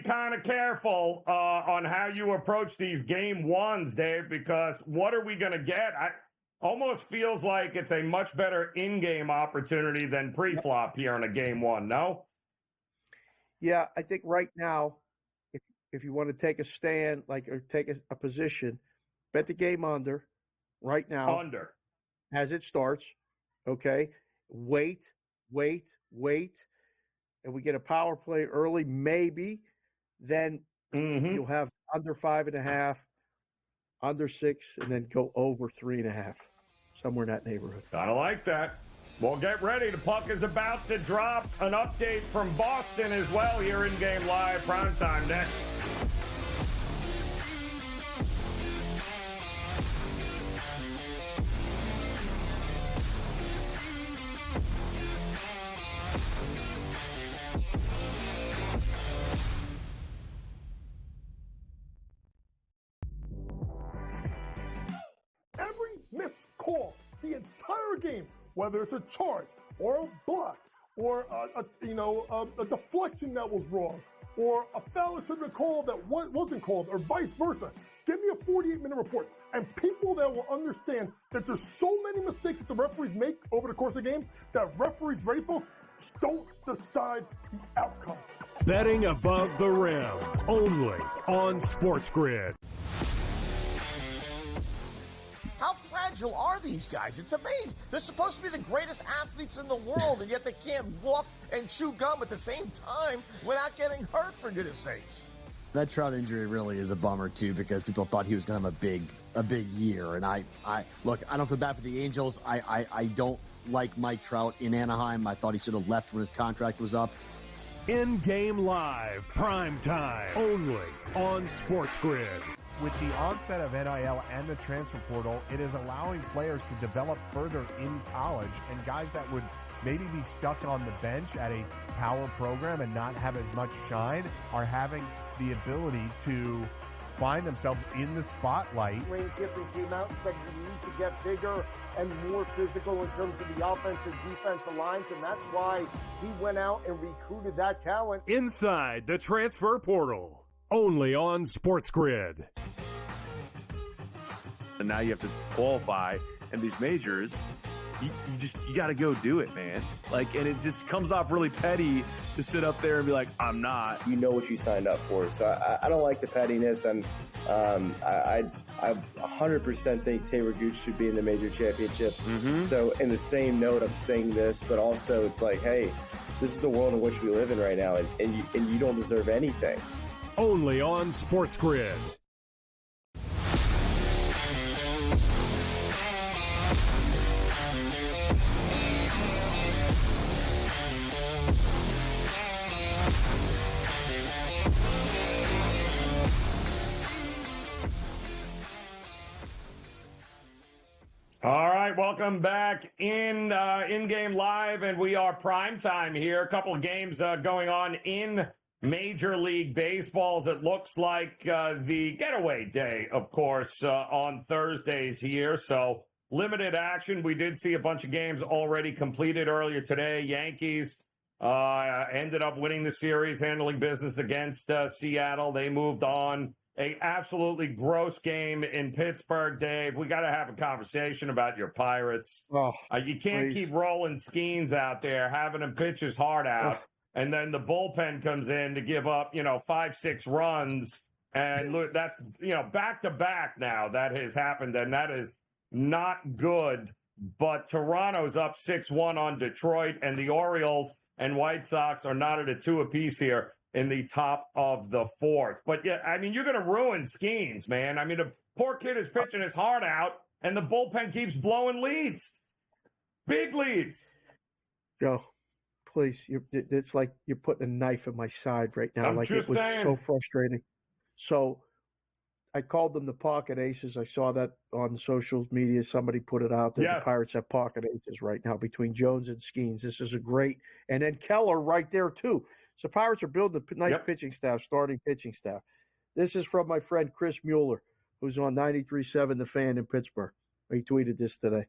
kind of careful on how you approach these game ones, Dave, because what are we going to get? I almost feels like it's a much better in-game opportunity than pre-flop here in a game one, no? Yeah, I think right now, if you want to take a stand, or take a position, bet the game under right now. Under. As it starts, okay? Wait, and we get a power play early, maybe. Then you'll have under 5.5, under 6, and then go over 3.5, somewhere in that neighborhood. Kind of like that. Well, get ready. The puck is about to drop. An update from Boston as well here in Game Live. Primetime next. Every missed call, the entire game, whether it's a charge or a block or a deflection that was wrong or a foul that should have been called that wasn't called or vice versa. Give me a 48-minute report. And people that will understand that there's so many mistakes that the referees make over the course of the game that referees, ready folks, don't decide the outcome. Betting above the rim, only on SportsGrid. How fragile are these guys? It's amazing. They're supposed to be the greatest athletes in the world, and yet they can't walk and chew gum at the same time without getting hurt, for goodness sakes. That Trout injury really is a bummer too, because people thought he was going to have a big year. And I look, I don't feel bad for the Angels. I don't like Mike Trout in Anaheim. I thought he should have left when his contract was up. In-game live, prime time, only on SportsGrid. With the onset of NIL and the transfer portal, it is allowing players to develop further in college, and guys that would maybe be stuck on the bench at a power program and not have as much shine are having the ability to find themselves in the spotlight. Lane Kiffin came out and said you need to get bigger and more physical in terms of the offensive defensive lines, and that's why he went out and recruited that talent. Inside the transfer portal, only on SportsGrid. And now you have to qualify, and these majors, you got to go do it, man. And it just comes off really petty to sit up there and be like, I'm not. You know what you signed up for. So I don't like the pettiness, and I 100% think Taylor Gooch should be in the major championships. So in the same note, I'm saying this, but also it's like, hey, this is the world in which we live in right now, and you don't deserve anything. Only on SportsGrid. All right, welcome back in-game live, and we are prime time here. A couple of games going on in Major League Baseball's, it looks like the getaway day, of course, on Thursdays here. So limited action. We did see a bunch of games already completed earlier today. Yankees ended up winning the series, handling business against Seattle. They moved on. A absolutely gross game in Pittsburgh, Dave. We got to have a conversation about your Pirates. You can't keep rolling Skeens out there, having him pitch his heart out. And then the bullpen comes in to give up, 5-6 runs. And look, that's, back to back now that has happened. And that is not good. But Toronto's up 6-1 on Detroit. And the Orioles and White Sox are knotted at 2 apiece here in the top of the fourth. But, yeah, I mean, you're going to ruin Skeens, man. I mean, the poor kid is pitching his heart out, and the bullpen keeps blowing leads. Big leads. Joe, please, it's like you're putting a knife in my side right now. I'm like just it was saying. so frustrating. So I called them the pocket aces. I saw that on social media. Somebody put it out there. Yes. The Pirates have pocket aces right now between Jones and Skeens. This is a great – and then Keller right there too. So Pirates are building a nice pitching staff, starting pitching staff. This is from my friend Chris Mueller, who's on 93.7 The Fan in Pittsburgh. He tweeted this today.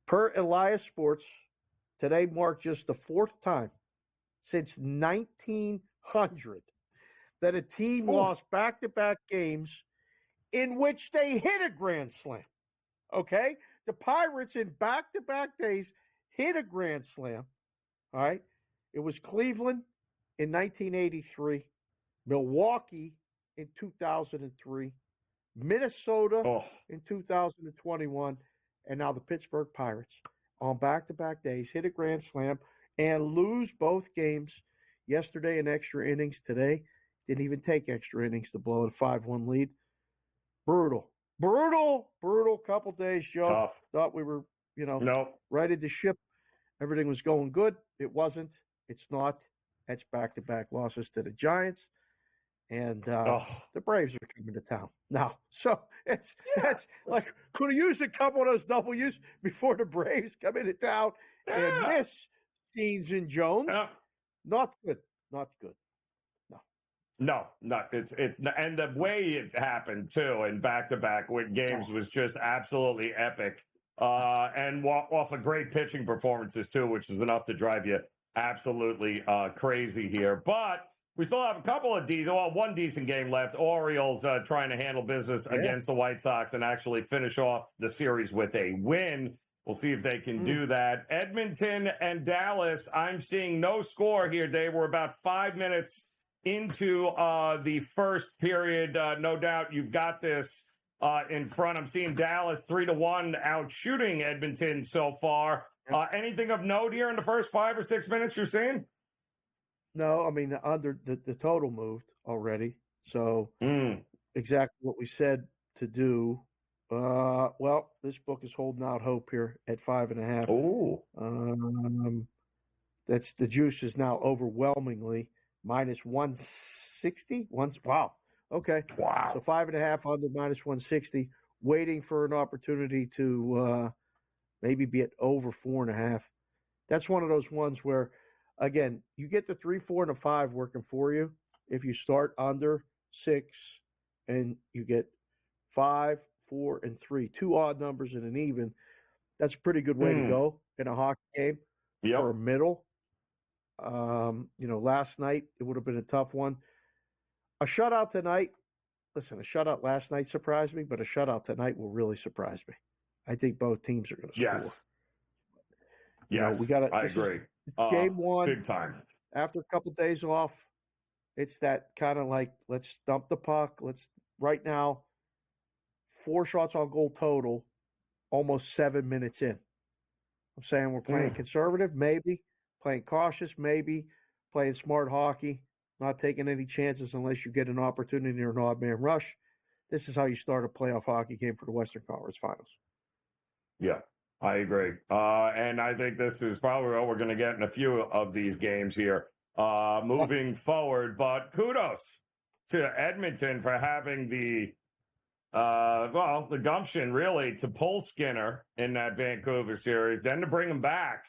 Per Elias Sports, today marked just the fourth time since 1900 that a team lost back-to-back games in which they hit a grand slam. Okay? The Pirates in back-to-back days hit a grand slam. All right? It was Cleveland in 1983, Milwaukee in 2003, Minnesota in 2021, and now the Pittsburgh Pirates on back-to-back days hit a grand slam and lose both games yesterday in extra innings. Today didn't even take extra innings to blow a 5-1 lead. Brutal couple days, Joe. Tough. Thought we were, righted the ship. Everything was going good. It wasn't. It's not. That's back-to-back losses to the Giants, and the Braves are coming to town now. So it's like could have used a couple of those W's before the Braves come into town. And this Skeens and Jones, not good. No, it's and the way it happened too in back-to-back games was just absolutely epic, and off of great pitching performances too, which is enough to drive you absolutely crazy here. But we still have a couple of one decent game left. Orioles trying to handle business against the White Sox and actually finish off the series with a win. We'll see if they can do that. Edmonton and Dallas, I'm seeing no score here, Dave. We're about 5 minutes into the first period. No doubt you've got this in front. I'm seeing Dallas 3-1 out shooting Edmonton so far. Anything of note here in the first 5 or 6 minutes you're seeing? No, I mean, the total moved already. So exactly what we said to do. Well, this book is holding out hope here at 5.5. Oh. That's the juice is now overwhelmingly minus 160. Wow. Okay. Wow. So 5.5 under minus 160, waiting for an opportunity to maybe be at over 4.5. That's one of those ones where, again, you get the 3, 4, and a 5 working for you. If you start under 6 and you get 5, 4, and 3, 2 odd numbers and an even, that's a pretty good way to go in a hockey game for a middle. Last night it would have been a tough one. A shutout tonight. Listen, a shutout last night surprised me, but a shutout tonight will really surprise me. I think both teams are going to score. Yes, we got to. I agree. Game one, big time. After a couple of days off, it's that kind of like let's dump the puck. Let's right now. 4 shots on goal total, almost 7 minutes in. I'm saying we're playing conservative, maybe playing cautious, maybe playing smart hockey, not taking any chances unless you get an opportunity or an odd man rush. This is how you start a playoff hockey game for the Western Conference Finals. Yeah, I agree. And I think this is probably what we're going to get in a few of these games here moving forward. But kudos to Edmonton for having the gumption, really, to pull Skinner in that Vancouver series, then to bring him back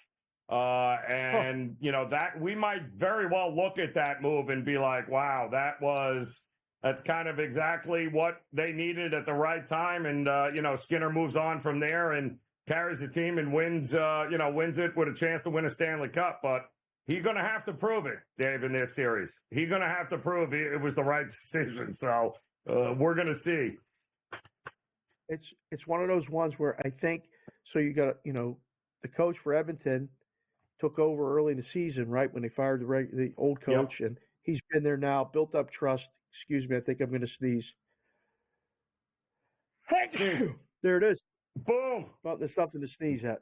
And, that we might very well look at that move and be like, wow, that's kind of exactly what they needed at the right time. And, Skinner moves on from there and carries the team and wins it with a chance to win a Stanley Cup. But he's going to have to prove it, Dave, in this series. He's going to have to prove it was the right decision. So we're going to see. It's one of those ones where I think, so you got, the coach for Edmonton took over early in the season, right, when they fired the old coach, and he's been there now, built up trust. Excuse me, I think I'm going to sneeze. There it is. Boom. Well, there's something to sneeze at.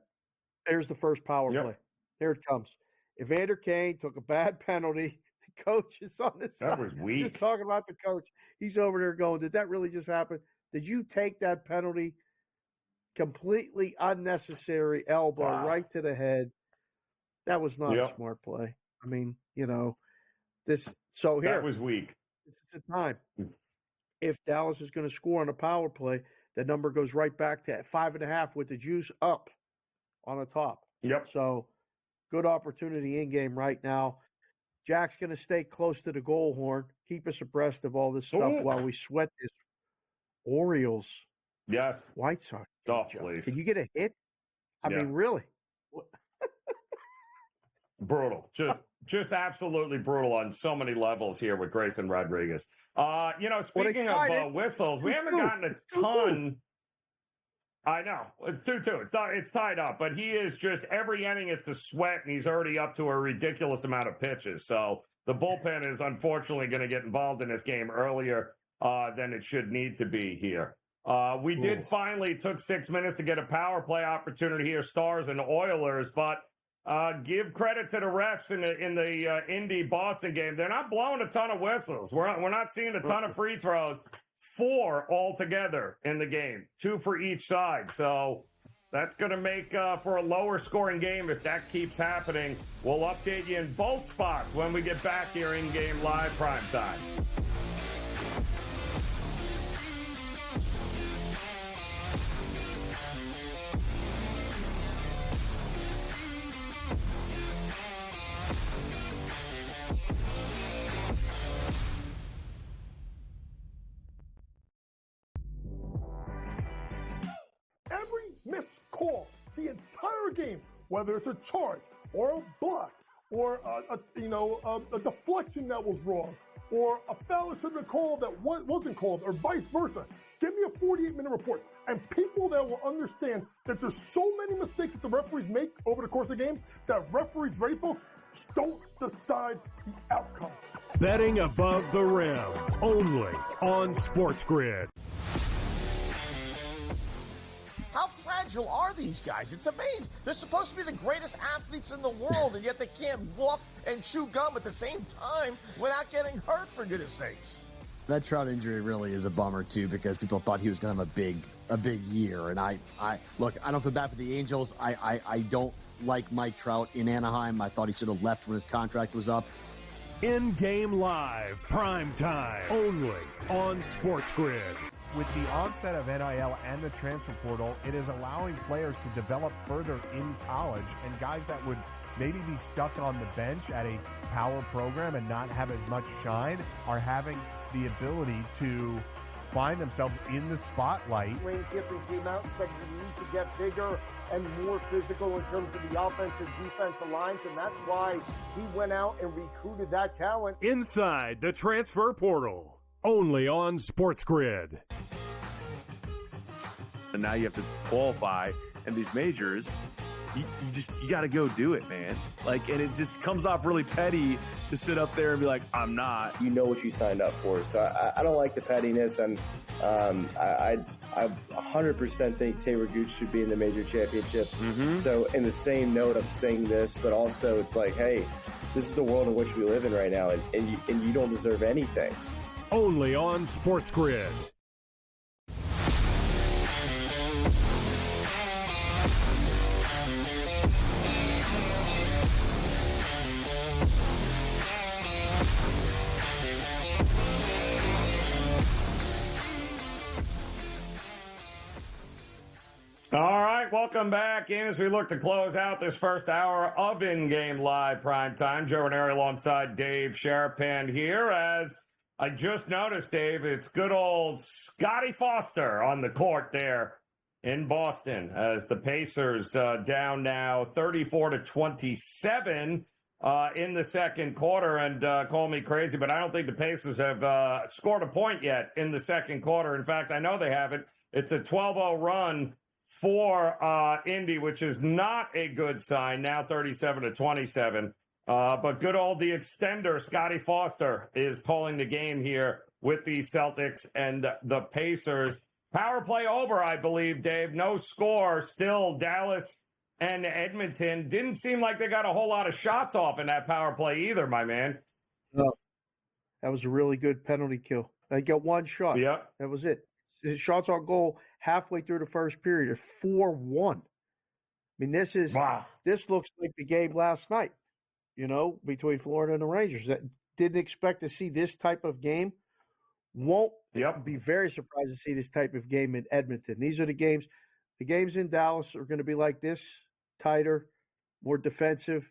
There's the first power play. There it comes. Evander Kane took a bad penalty. The coach is on the side. That was weak. Just talking about the coach. He's over there going, did that really just happen? Did you take that penalty? Completely unnecessary elbow right to the head. That was not a smart play. I mean, this. So here. That was weak. This is the time. If Dallas is going to score on a power play, the number goes right back to 5.5 with the juice up on the top. Yep. So good opportunity in game right now. Jack's going to stay close to the goal horn, keep us abreast of all this stuff while we sweat this Orioles. Yes. White Sox. Oh, please. Can you get a hit? I mean, really? Brutal. Just absolutely brutal on so many levels here with Grayson Rodriguez. Speaking of whistles, we haven't gotten a ton. I know. It's 2-2. It's tied up, but he is just every inning it's a sweat, and he's already up to a ridiculous amount of pitches. So the bullpen is unfortunately going to get involved in this game earlier than it should need to be here. We did finally took 6 minutes to get a power play opportunity here, Stars and Oilers, but give credit to the refs in the Indy Boston game. They're not blowing a ton of whistles. We're not seeing a ton of free throws. 4 altogether in the game, 2 for each side. So that's going to make for a lower scoring game if that keeps happening. We'll update you in both spots when we get back here in game live prime time. Missed call the entire game, whether it's a charge or a block or a deflection that was wrong or a foul that should have been called that wasn't called or vice versa. Give me a 48-minute report. And people that will understand that there's so many mistakes that the referees make over the course of the game that referees, ready folks, don't decide the outcome. Betting above the rim, only on SportsGrid. How fragile are these guys? It's amazing. They're supposed to be the greatest athletes in the world, and yet they can't walk and chew gum at the same time without getting hurt, for goodness sakes. That Trout injury really is a bummer, too, because people thought he was going to have a big year. And I don't feel bad for the Angels. I don't like Mike Trout in Anaheim. I thought he should have left when his contract was up. InGame Live, prime time, only on SportsGrid. With the onset of NIL and the transfer portal, it is allowing players to develop further in college, and guys that would maybe be stuck on the bench at a power program and not have as much shine are having the ability to find themselves in the spotlight. Lane Kiffin came out and said we need to get bigger and more physical in terms of the offensive defensive lines, and that's why he went out and recruited that talent. Inside the transfer portal, only on SportsGrid. And now you have to qualify, and these majors, you got to go do it, man. Like, and it just comes off really petty to sit up there and be like, I'm not. You know what you signed up for. So I don't like the pettiness, and I 100% think Taylor Gooch should be in the major championships. Mm-hmm. So in the same note, I'm saying this, but also it's like, hey, this is the world in which we live in right now, and you don't deserve anything. Only on SportsGrid. All right, welcome back in as we look to close out this first hour of InGame Live Primetime. Joe Raineri alongside Dave Sharapan here. As I just noticed, Dave, it's good old Scotty Foster on the court there in Boston as the Pacers down now 34-27 in the second quarter. And call me crazy, but I don't think the Pacers have scored a point yet in the second quarter. In fact, I know they haven't. It's a 12-0 run for Indy, which is not a good sign, now 37-27. But good old the extender, Scotty Foster, is calling the game here with the Celtics and the Pacers. Power play over, I believe, Dave. No score. Still Dallas and Edmonton. Didn't seem like they got a whole lot of shots off in that power play either, my man. No, that was a really good penalty kill. They got one shot. Yeah. That was it. His shots on goal halfway through the first period at 4-1. I mean, this looks like the game last night, between Florida and the Rangers. That didn't expect to see this type of game. Won't be very surprised to see this type of game in Edmonton. These are the games. The games in Dallas are going to be like this, tighter, more defensive,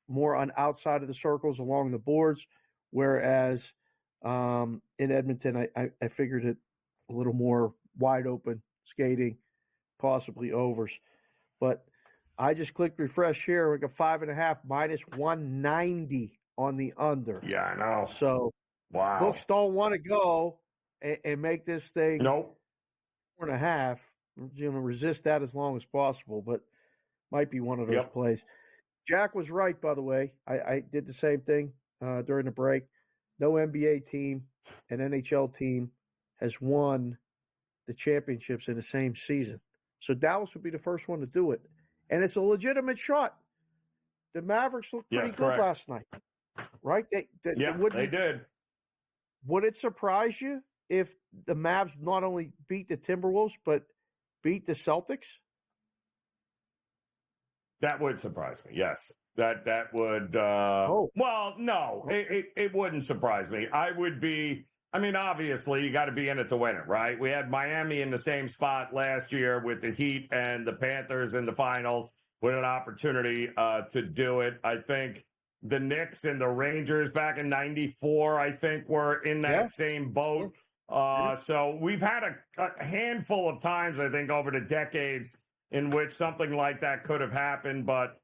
more on outside of the circles along the boards, whereas in Edmonton, I figured it a little more wide open, skating, possibly overs. But I just clicked refresh here. We got 5.5 minus 190 on the under. Yeah, I know. So wow, books don't want to go and make this thing 4.5. I'm going to resist that as long as possible, but might be one of those plays. Jack was right, by the way. I did the same thing during the break. No NBA team and NHL team has won the championships in the same season. So Dallas would be the first one to do it. And it's a legitimate shot. The Mavericks looked pretty good last night, right? They did. Would it surprise you if the Mavs not only beat the Timberwolves, but beat the Celtics? That would surprise me, yes. That would well, no, it wouldn't surprise me. Obviously, you got to be in it to win it, right? We had Miami in the same spot last year with the Heat and the Panthers in the finals with an opportunity to do it. I think the Knicks and the Rangers back in '94, I think, were in that same boat. So we've had a handful of times, I think, over the decades in which something like that could have happened. But,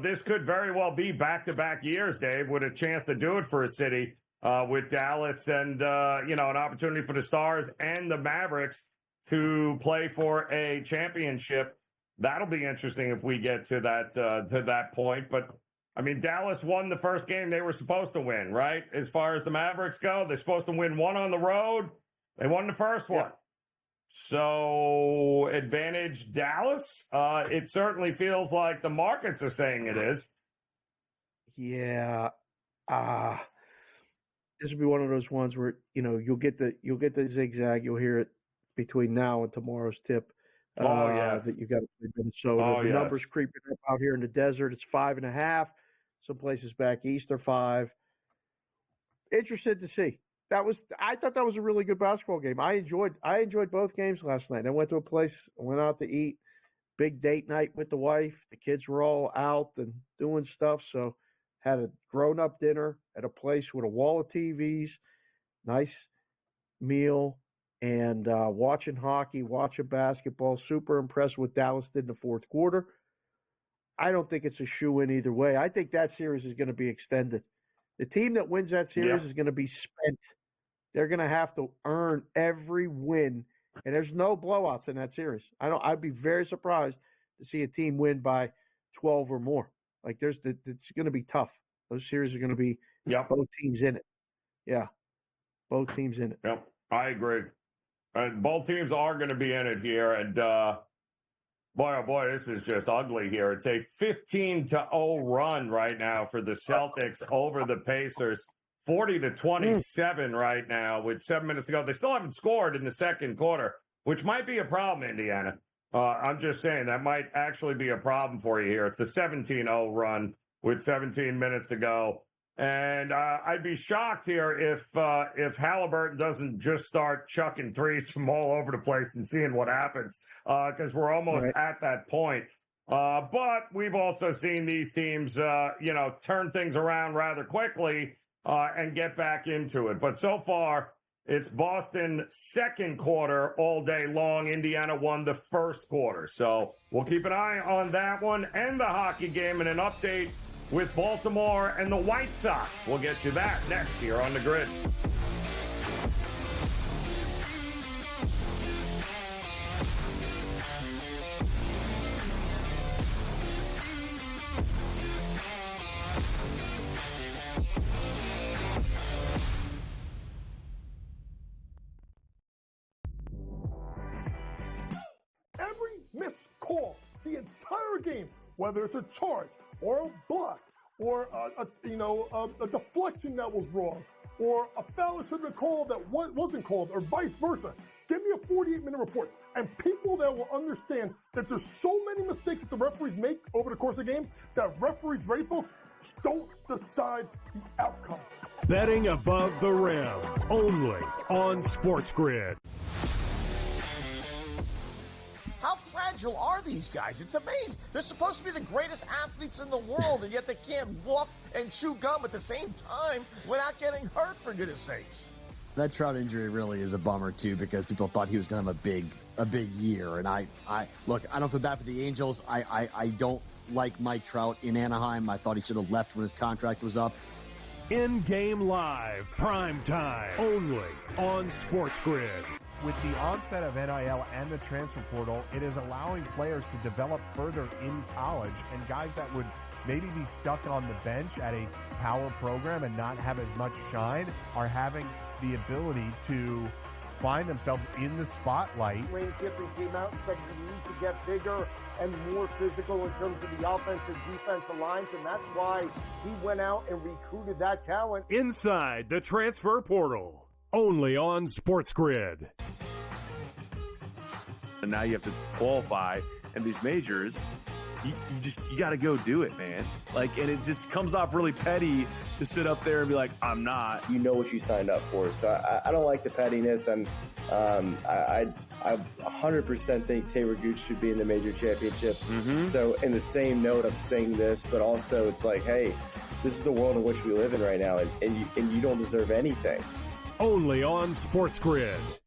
this could very well be back-to-back years, Dave, with a chance to do it for a city. With Dallas and, an opportunity for the Stars and the Mavericks to play for a championship. That'll be interesting if we get to that point. But, Dallas won the first game they were supposed to win, right? As far as the Mavericks go, they're supposed to win one on the road. They won the first one. So, advantage Dallas? It certainly feels like the markets are saying it is. Yeah. This will be one of those ones where you'll get the zigzag. You'll hear it between now and tomorrow's tip. That you got to play Minnesota. The numbers creeping up out here in the desert. It's 5.5. Some places back east are 5. Interested to see. I thought that was a really good basketball game. I enjoyed both games last night. I went to a place. I went out to eat. Big date night with the wife. The kids were all out and doing stuff. So had a grown-up dinner at a place with a wall of TVs, nice meal, and watching hockey, watching basketball. Super impressed with what Dallas did in the fourth quarter. I don't think it's a shoe-in either way. I think that series is going to be extended. The team that wins that series is going to be spent. They're going to have to earn every win, and there's no blowouts in that series. I'd be very surprised to see a team win by 12 or more. Like it's going to be tough. Those series are going to be both teams in it. Yeah, both teams in it. Yep, I agree. Both teams are going to be in it here, and boy, oh boy, this is just ugly here. It's a 15-0 run right now for the Celtics over the Pacers. 40-27 right now with 7 minutes to go. They still haven't scored in the second quarter, which might be a problem, Indiana. I'm just saying that might actually be a problem for you here. It's a 17-0 run with 17 minutes to go. And I'd be shocked here if Halliburton doesn't just start chucking threes from all over the place and seeing what happens, because we're almost at that point. But we've also seen these teams, turn things around rather quickly and get back into it. But so far, it's Boston second quarter all day long. Indiana won the first quarter. So we'll keep an eye on that one and the hockey game and an update with Baltimore and the White Sox. We'll get you that next here on The Grid. Every missed call, the entire game, whether it's a charge or a block or a deflection that was wrong or a foul that should have been called that wasn't called or vice versa. Give me a 48-minute report. And people that will understand that there's so many mistakes that the referees make over the course of the game that referees, ready folks, don't decide the outcome. Betting above the rim, only on SportsGrid. How fragile are these guys? It's amazing. They're supposed to be the greatest athletes in the world, and yet they can't walk and chew gum at the same time without getting hurt, for goodness sakes. That Trout injury really is a bummer too, because people thought he was going to have a big year. And I don't feel bad for the Angels. I don't like Mike Trout in Anaheim. I thought he should have left when his contract was up. InGame Live, PrimeTime, only on SportsGrid. With the onset of NIL and the transfer portal, it is allowing players to develop further in college, and guys that would maybe be stuck on the bench at a power program and not have as much shine are having the ability to find themselves in the spotlight. Lane Kiffin came out and said we need to get bigger and more physical in terms of the offensive defensive lines, and that's why he went out and recruited that talent. Inside the transfer portal, only on SportsGrid. And now you have to qualify, and these majors, you got to go do it, man. Like, and it just comes off really petty to sit up there and be like, I'm not. You know what you signed up for. So I don't like the pettiness, and I 100% think Taylor Gooch should be in the major championships. So in the same note, I'm saying this, but also it's like, hey, this is the world in which we live in right now, and you don't deserve anything. Only on SportsGrid.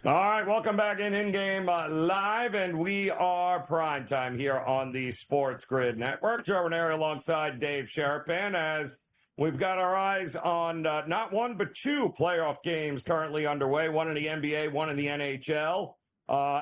All right, welcome back InGame Live, and we are PrimeTime here on the SportsGrid Network. Joe Raineri alongside Dave Sharapan, as we've got our eyes on not one but two playoff games currently underway, one in the NBA, one in the NHL.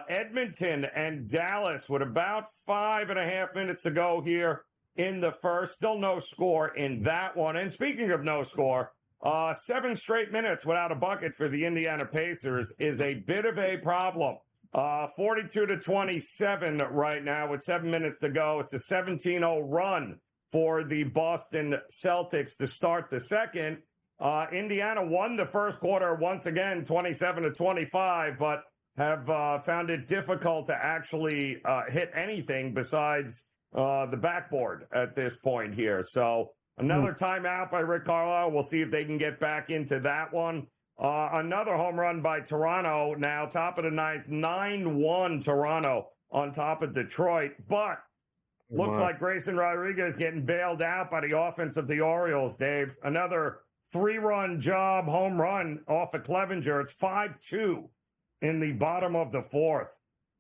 Edmonton and Dallas with about 5.5 minutes to go here in the first. Still no score in that one. And speaking of no score, 7 straight minutes without a bucket for the Indiana Pacers is a bit of a problem. 42-27 right now with 7 minutes to go. It's a 17-0 run for the Boston Celtics to start the second. Indiana won the first quarter once again, 27-25, but have found it difficult to actually hit anything besides the backboard at this point here. So another timeout by Rick Carlisle. We'll see if they can get back into that one. Another home run by Toronto now, top of the ninth, 9-1 Toronto on top of Detroit. But looks like Grayson Rodriguez getting bailed out by the offense of the Orioles, Dave. Another 3-run job, home run off of Clevenger. It's 5-2 in the bottom of the fourth.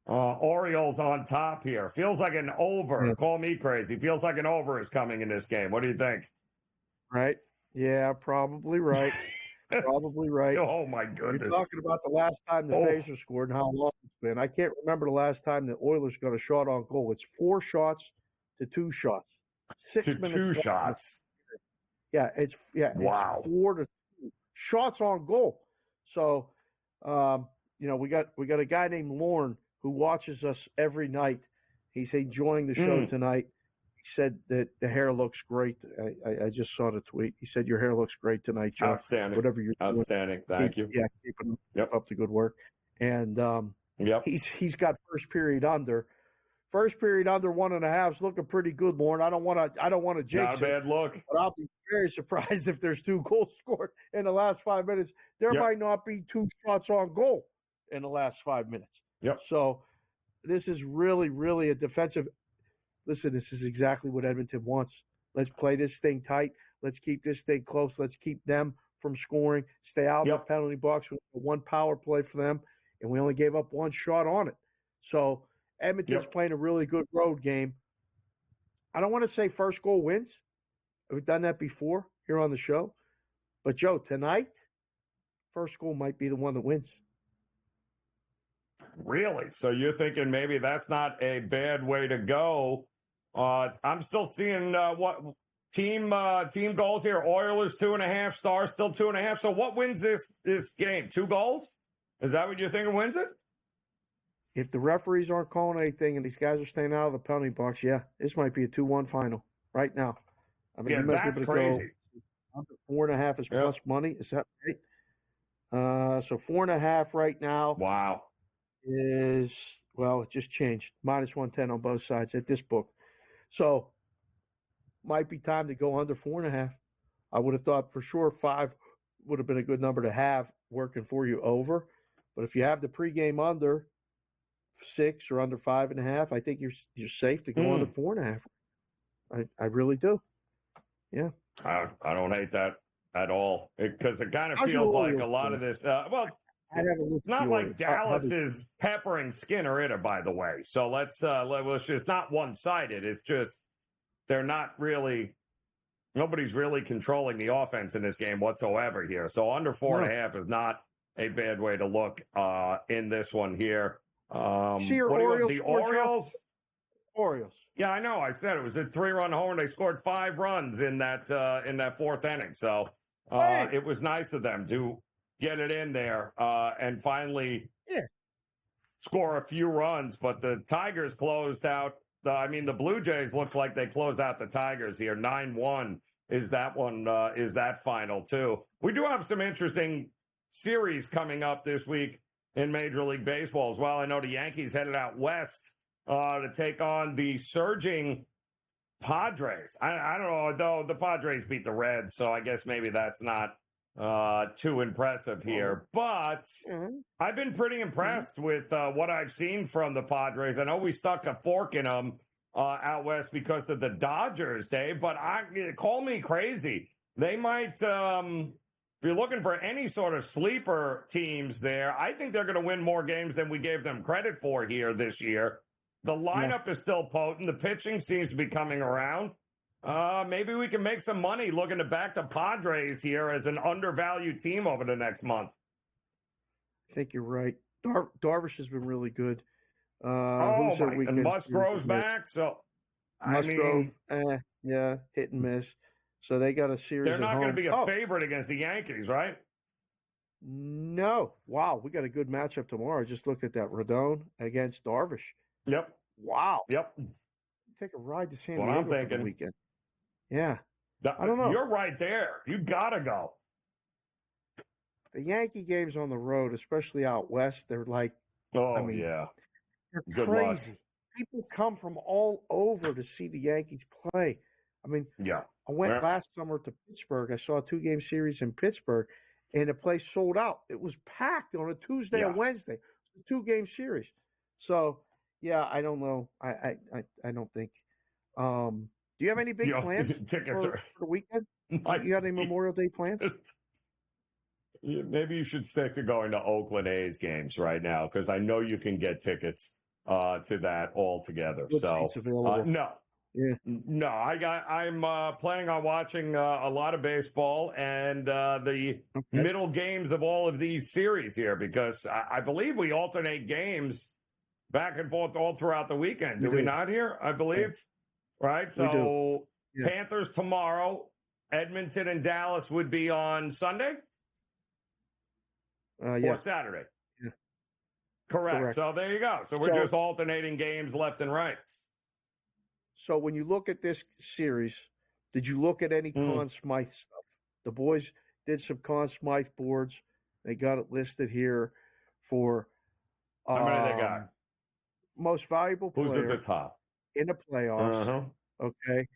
Orioles on top here. Feels like an over. Call me crazy. Feels like an over is coming in this game. What do you think? Right. Yeah, probably right. Probably right. Oh, my goodness. You're talking about the last time the Pacers scored and how long it's been. I can't remember the last time the Oilers got a shot on goal. It's 4 shots to 2 shots. 6 to minutes. 2 shots. Yeah, it's wow. It's 4 to 2 shots on goal. So, we got a guy named Lorne who watches us every night. He's enjoying the show tonight. said that the hair looks great. I just saw the tweet. He said your hair looks great tonight, Joe. Outstanding. Whatever you're doing. Outstanding. Thank you. Yeah, keep up the good work. And he's got first period under. First period under 1.5 is looking pretty good, Lauren. I don't want to jinx Not a bad look. But I'll be very surprised if there's 2 goals scored in the last 5 minutes. There might not be 2 shots on goal in the last 5 minutes. Yep. So this is really, really a defensive. Listen, this is exactly what Edmonton wants. Let's play this thing tight. Let's keep this thing close. Let's keep them from scoring. Stay out of the penalty box with 1 power play for them, and we only gave up 1 shot on it. So Edmonton's playing a really good road game. I don't want to say first goal wins. We've done that before here on the show. But, Joe, tonight, first goal might be the one that wins. Really? So you're thinking maybe that's not a bad way to go. I'm still seeing what team goals here. Oilers 2.5, Stars still 2.5. So what wins this game? 2 goals? Is that what you're thinking wins it? If the referees aren't calling anything and these guys are staying out of the penalty box, this might be a 2-1 final right now. I mean, that's crazy. Under 4.5 is plus money. Is that right? So 4.5 right now. Wow. Is, it just changed. Minus 110 on both sides at this book. So might be time to go under 4.5. I would have thought for sure 5 would have been a good number to have working for you over. But if you have the pregame under 6 or under 5.5, I think you're safe to go under 4.5. I really do. Yeah. I don't hate that at all because it kind of feels like a lot of this. It's not like Dallas is peppering Skinner in it, by the way. So let's just not one-sided. It's just they're not really – nobody's really controlling the offense in this game whatsoever here. So under 4.5 is not a bad way to look in this one here. See your Orioles? The Orioles? Orioles. Yeah, I know. I said it was a 3-run homer. They scored 5 runs in that 4th inning. So it was nice of them to get it in there and finally score a few runs. But the Tigers closed out. The Blue Jays looks like they closed out the Tigers here. 9-1 is that one, is that final, too. We do have some interesting series coming up this week in Major League Baseball as well. I know the Yankees headed out west to take on the surging Padres. I don't know, though the Padres beat the Reds, so I guess maybe that's not too impressive here. But I've been pretty impressed with what I've seen from the Padres. I know we stuck a fork in them out west because of the Dodgers, Dave, but call me crazy. They might, if you're looking for any sort of sleeper teams there, I think they're going to win more games than we gave them credit for here this year. The lineup is still potent. The pitching seems to be coming around. Maybe we can make some money looking to back the Padres here as an undervalued team over the next month. I think you're right. Darvish has been really good. And Musgrove's back. So Musgrove, hit and miss. So they got a series. They're not going to be a favorite against the Yankees, right? No. Wow, we got a good matchup tomorrow. I just looked at that. Rodon against Darvish. Yep. Wow. Yep. Take a ride to San What Diego I'm thinking. for the weekend. Yeah. I don't know. You're right there. You got to go. The Yankee games on the road, especially out west, they're like, yeah. They're Good crazy. luck. People come from all over to see the Yankees play. I mean, I went last summer to Pittsburgh. I saw a 2-game series in Pittsburgh, and the place sold out. It was packed on a Tuesday and Wednesday. It was a 2-game series. So, I don't know. I don't think. Do you have any big plans for the weekend? You got any Memorial Day plans? Maybe you should stick to going to Oakland A's games right now because I know you can get tickets to that altogether. No. Yeah. No, I'm planning on watching a lot of baseball and the middle games of all of these series here because I believe we alternate games back and forth all throughout the weekend. Do we not here? I believe. Right? So Panthers tomorrow, Edmonton and Dallas would be on Sunday or Saturday. Yeah. Correct. So there you go. So we're just alternating games left and right. So when you look at this series, did you look at any Conn Smythe stuff? The boys did some Conn Smythe boards. They got it listed here for how many they got? Most valuable player. Who's at the top? In the playoffs. Okay.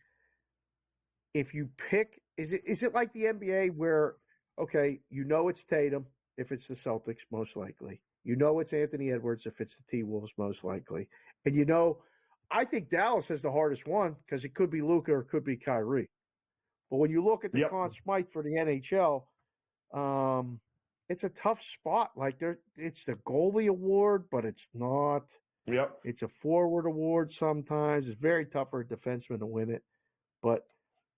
If you pick, is it like the NBA where, okay, you know it's Tatum if it's the Celtics, most likely. You know it's Anthony Edwards if it's the T-Wolves, most likely. And you know, I think Dallas has the hardest one because it could be Luka or it could be Kyrie. But when you look at the Conn Smythe for the NHL, it's a tough spot. Like it's the goalie award, but it's not. Yep. It's a forward award sometimes. It's very tough for a defenseman to win it. But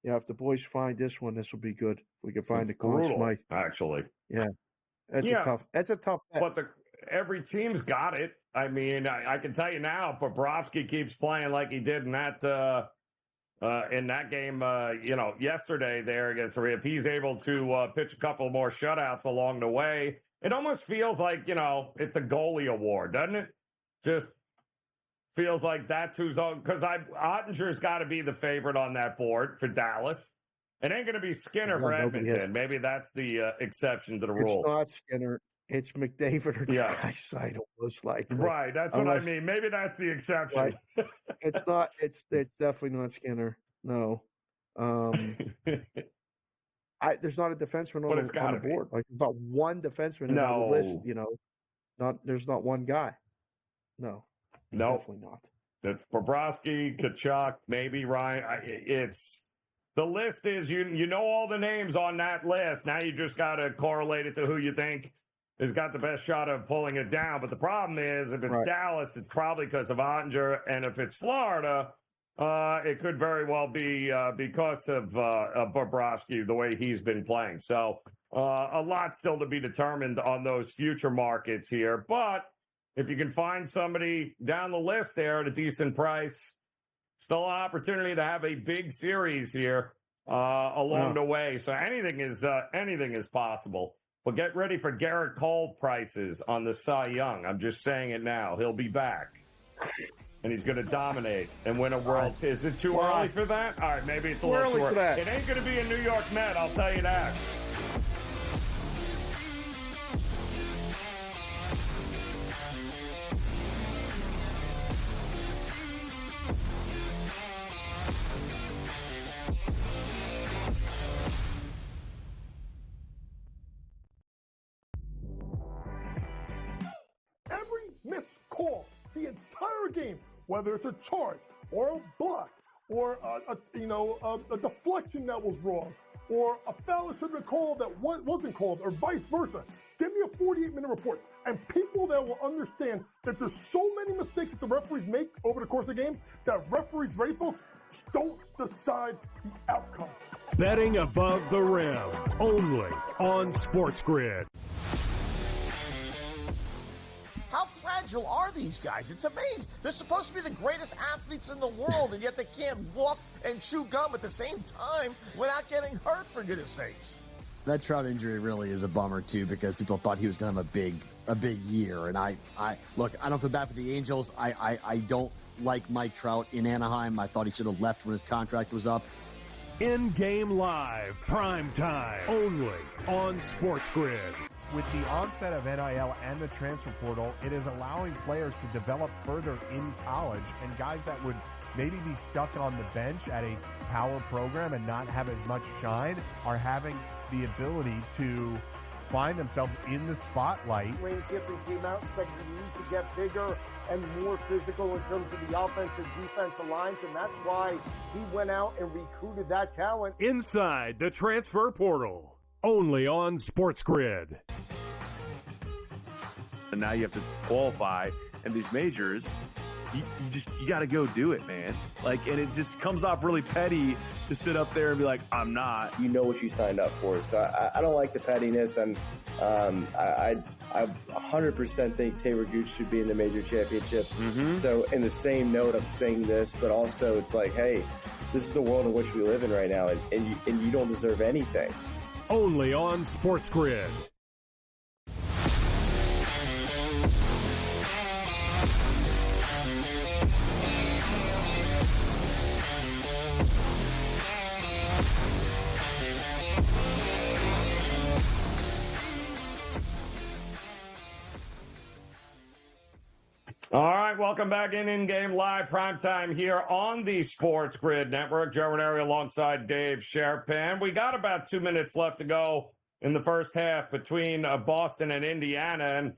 yeah, if the boys find this one, this will be good. If we can find the Conn Smythe. Actually. Yeah. That's a tough bet. But every team's got it. I mean, I can tell you now, Bobrovsky keeps playing like he did in that game, yesterday there against. If he's able to pitch a couple more shutouts along the way, it almost feels like it's a goalie award, doesn't it? Just feels like that's who's on, because Ottinger's got to be the favorite on that board for Dallas. It ain't going to be Skinner for Edmonton. Maybe that's the exception to the rule. It's not Skinner. It's McDavid or Draisaitl, most likely. Right, that's what I mean. Maybe that's the exception. Right. It's not. It's definitely not Skinner. No. There's not a defenseman on the board. Like there's not one defenseman in the list. There's not one guy. No. Definitely not. It's Bobrovsky, Tkachuk, maybe Ryan. The list is you know all the names on that list. Now you just got to correlate it to who you think has got the best shot of pulling it down. But the problem is, if it's Dallas, it's probably because of Ottinger, and if it's Florida, it could very well be because of Bobrovsky, the way he's been playing. So a lot still to be determined on those future markets here. But if you can find somebody down the list there at a decent price, still an opportunity to have a big series here along the way. So anything is possible. But get ready for Garrett Cole prices on the Cy Young. I'm just saying it now. He'll be back. And he's going to dominate and win a World Series. Is it too early for that? All right, maybe it's a little too early. It ain't going to be a New York Met, I'll tell you that. Missed call the entire game, whether it's a charge or a block or a deflection that was wrong or a foul that should have been called that wasn't called or vice versa. Give me a 48-minute report, and people that will understand that there's so many mistakes that the referees make over the course of the game that referees, ready folks, don't decide the outcome. Betting above the rim, only on SportsGrid. How fragile are these guys? It's amazing. They're supposed to be the greatest athletes in the world, and yet they can't walk and chew gum at the same time without getting hurt, for goodness sakes. That Trout injury really is a bummer, too, because people thought he was going to have a big year. And I don't feel bad for the Angels. I don't like Mike Trout in Anaheim. I thought he should have left when his contract was up. InGame Live, PrimeTime, only on SportsGrid. With the onset of NIL and the transfer portal, it is allowing players to develop further in college, and guys that would maybe be stuck on the bench at a power program and not have as much shine are having the ability to find themselves in the spotlight. Lane Kiffin came out and said you need to get bigger and more physical in terms of the offensive defensive lines, and that's why he went out and recruited that talent. Inside the transfer portal, only on SportsGrid. And now you have to qualify, and these majors, you got to go do it, man. Like, and it just comes off really petty to sit up there and be like, I'm not. You know what you signed up for. So I don't like the pettiness, and I 100% think Taylor Gooch should be in the major championships. So in the same note, I'm saying this, but also it's like, hey, this is the world in which we live in right now, and you don't deserve anything. Only on SportsGrid. welcome back in-game live primetime here on the Sports Grid Network. Joe Raineri alongside Dave Sharapan. We got about 2 minutes left to go in the first half between Boston and Indiana.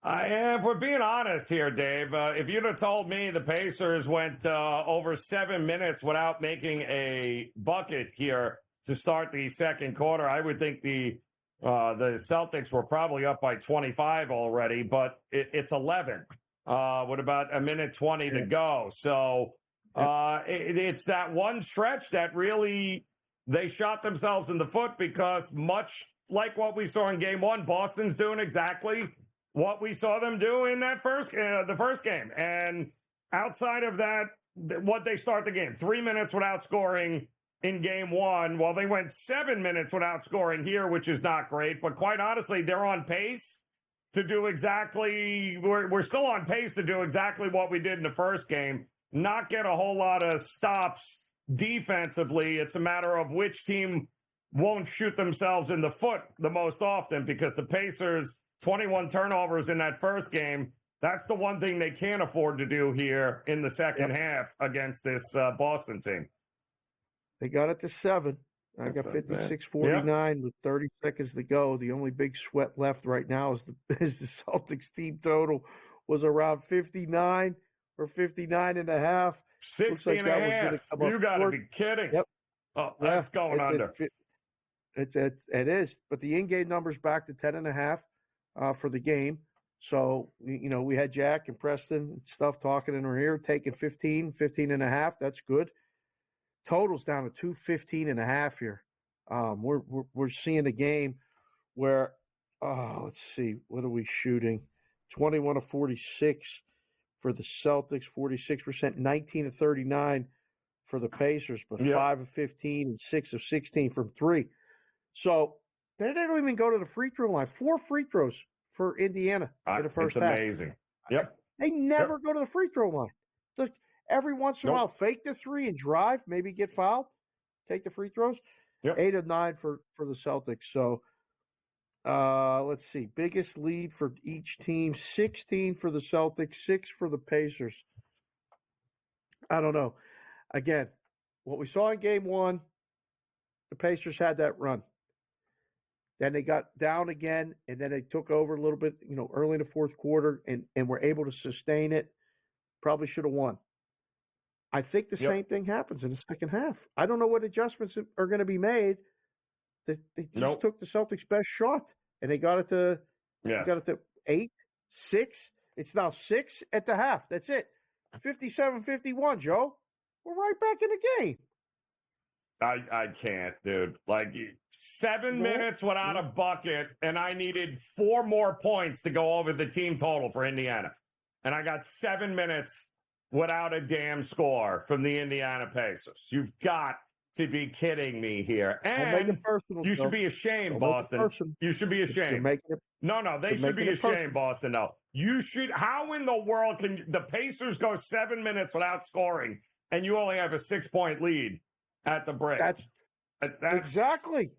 And if we're being honest here, Dave, if you'd have told me the Pacers went over 7 minutes without making a bucket here to start the second quarter, I would think the Celtics were probably up by 25 already, but it's 11 with about a minute 20 to go. So it's that one stretch that really they shot themselves in the foot, because much like what we saw in game one, Boston's doing exactly what we saw them do in that the first game. And outside of that, what they start the game, 3 minutes without scoring in game one. Well, they went 7 minutes without scoring here, which is not great. But quite honestly, they're on pace to do exactly, we're still on pace to do exactly what we did in the first game, not get a whole lot of stops defensively. It's a matter of which team won't shoot themselves in the foot the most often, because the Pacers, 21 turnovers in that first game, that's the one thing they can't afford to do here in the second half against this Boston team. They got it to 7. I got 56-49 with 30 seconds to go. The only big sweat left right now is the Celtics team total was around 59 or 59 and a half. 60 and a half. You got to be kidding. Yep. Oh, that's going under. It is. But the in-game number's back to 10 and a half for the game. So, we had Jack and Preston and stuff talking in our ear, taking 15 and a half. That's good. Total's down to 215 and a half here. We're seeing a game where, let's see, what are we shooting? 21 of 46 for the Celtics, 46%, 19 of 39 for the Pacers, but 5 of 15 and 6 of 16 from three. So they don't even go to the free throw line. 4 free throws for Indiana in the first half. It's amazing. Yep. They never go to the free throw line. Look, every once in a while, fake the three and drive, maybe get fouled, take the free throws. 8 of 9 for the Celtics. So let's see. Biggest lead for each team, 16 for the Celtics, 6 for the Pacers. I don't know. Again, what we saw in game one, the Pacers had that run. Then they got down again, and then they took over a little bit, early in the fourth quarter, and were able to sustain it. Probably should have won. I think the same thing happens in the second half. I don't know what adjustments are going to be made. They just took the Celtics' best shot, and they got it to 8, 6. It's now 6 at the half. That's it. 57-51, Joe. We're right back in the game. I can't, dude. Like 7 minutes without a bucket, and I needed 4 more points to go over the team total for Indiana. And I got 7 minutes without a damn score from the Indiana Pacers. You've got to be kidding me here. And you should be ashamed, Boston. You should be ashamed. No, they should be ashamed, Boston. No. You should. How in the world can the Pacers go 7 minutes without scoring and you only have a 6-point lead at the break? That's exactly.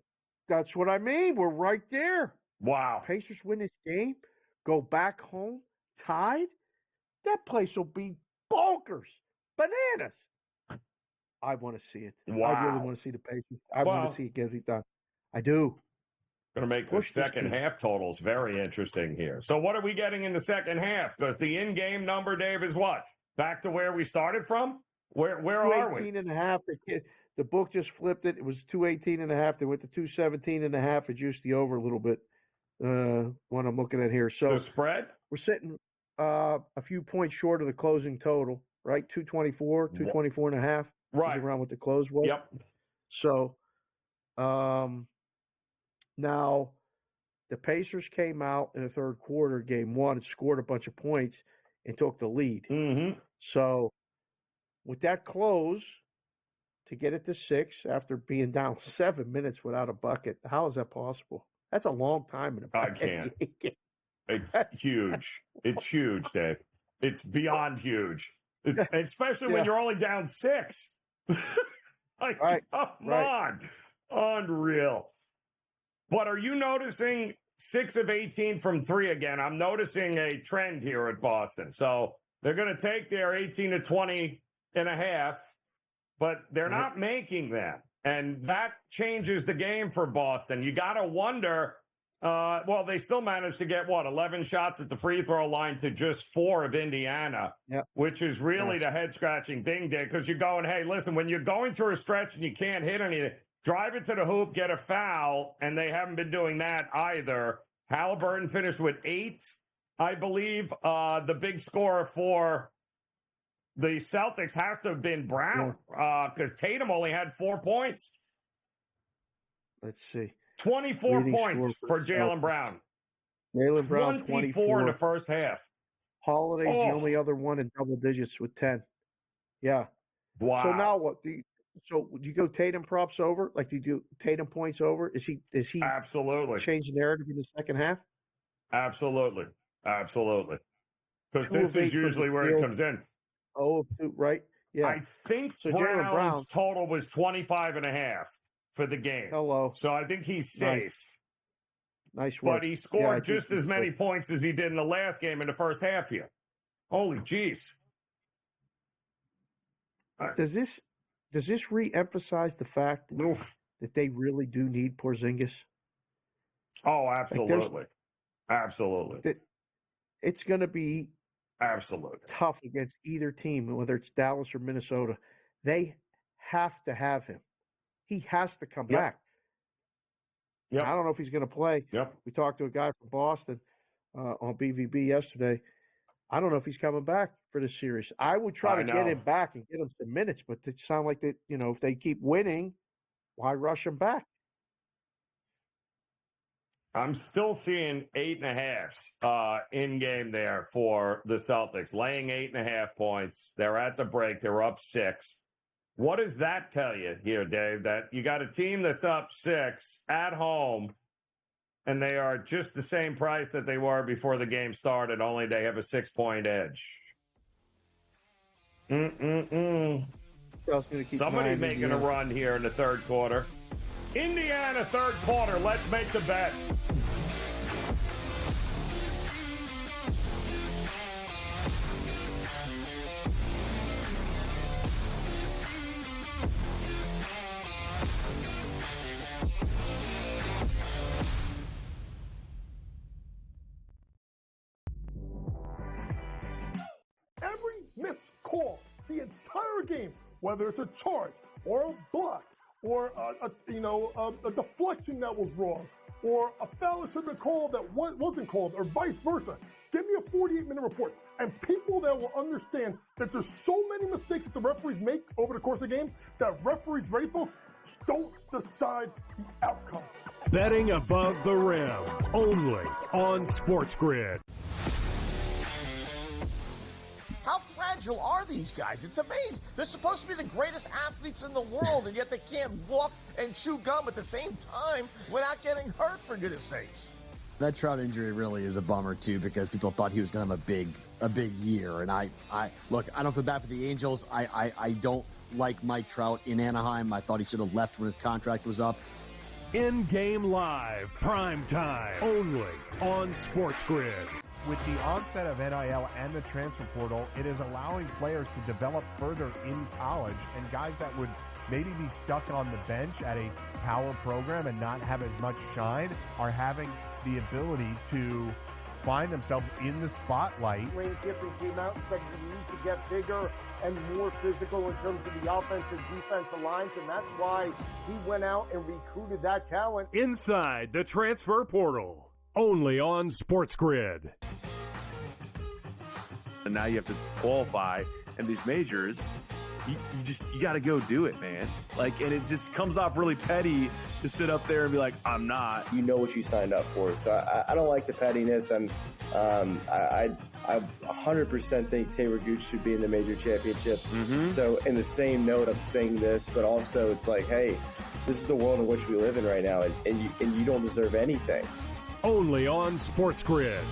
That's what I mean. We're right there. Wow. Pacers win this game, go back home, tied. That place will be bonkers, bananas. I want to see it. Wow. I really want to see the Pacers. I want to see it get it done. I do. Going to make the second half totals very interesting here. So what are we getting in the second half? Because the in-game number, Dave, is what? Back to where we started from? Where are we? 218 and a half. The book just flipped it. It was 218 and a half. They went to 217 and a half. It juiced the over a little bit. What I'm looking at here. So the spread? We're sitting a few points short of the closing total, right? 224 and a half. Right. Is around what the close was. Yep. So now the Pacers came out in the third quarter, game one, and scored a bunch of points and took the lead. Mm-hmm. So with that close, to get it to 6 after being down 7 minutes without a bucket, how is that possible? That's a long time in a bucket. I can't. It's huge. It's huge, Dave. It's beyond huge. Especially when you're only down 6. Come on. Unreal. But are you noticing 6 of 18 from 3 again? I'm noticing a trend here at Boston. So They're going to take their 18 to 20 and a half, but they're not making them. And that changes the game for Boston. You got to wonder, well, they still managed to get, 11 shots at the free throw line to just 4 of Indiana, which is really the head-scratching thing there, because you're going, hey, listen, when you're going through a stretch and you can't hit anything, drive it to the hoop, get a foul, and they haven't been doing that either. Halliburton finished with 8, I believe. The big scorer for the Celtics has to have been Brown, because Tatum only had 4 points. Let's see. 24 Leading points scorer for Jaylen Brown. Jaylen Brown, 24 in the first half. Holiday's the only other one in double digits with 10. Yeah. Wow. So now what? Do you go Tatum props over? Like, do you do Tatum points over? Is he absolutely change the narrative in the second half? Absolutely. Because this is usually where it comes in. Oh, right? Yeah. I think so Brown's total was 25 and a half for the game. Hello. So I think he's safe. Nice work. But he scored just as many points as he did in the last game in the first half here. Holy jeez. Does this re-emphasize the fact that they really do need Porzingis? Oh, absolutely. Absolutely. It's going to be absolutely tough against either team, whether it's Dallas or Minnesota. They have to have him. He has to come back. I don't know if he's going to play. We talked to a guy from Boston on BVB yesterday. I don't know if he's coming back for this series. I would try to get him back and get him some minutes, but it sounds like that, if they keep winning, why rush him back? I'm still seeing 8.5 in game there for the Celtics, laying 8.5 points. They're at the break. They're up 6. What does that tell you here, Dave? That you got a team that's up 6 at home, and they are just the same price that they were before the game started, only they have a Six-point edge. Somebody making a run here in the third quarter. Indiana, third quarter. Let's make the bet. Every missed call, the entire game, whether it's a charge or a block or a deflection that was wrong or a foul that should have been called that wasn't called or vice versa. Give me a 48-minute report. And people that will understand that there's so many mistakes that the referees make over the course of the game that referees, ready folks, don't decide the outcome. Betting above the rim, only on SportsGrid. How fragile are these guys? It's amazing. They're supposed to be the greatest athletes in the world, and yet they can't walk and chew gum at the same time without getting hurt, for goodness sakes. That Trout injury really is a bummer, too, because people thought he was going to have a big year. And I look, I don't feel bad for the Angels. I don't like Mike Trout in Anaheim. I thought he should have left when his contract was up. InGame Live, PrimeTime, only on SportsGrid. With the onset of NIL and the transfer portal, it is allowing players to develop further in college, and guys that would maybe be stuck on the bench at a power program and not have as much shine are having the ability to find themselves in the spotlight. Lane Kiffin came out and said you need to get bigger and more physical in terms of the offensive defensive lines, and that's why he went out and recruited that talent. Inside the transfer portal, only on SportsGrid. And now you have to qualify, and these majors, you got to go do it, man. Like, and it just comes off really petty to sit up there and be like, I'm not. You know what you signed up for. So I don't like the pettiness, and I 100% think Taylor Gooch should be in the major championships. So in the same note, I'm saying this, but also it's like, hey, this is the world in which we live in right now, and you don't deserve anything. Only on SportsGrid.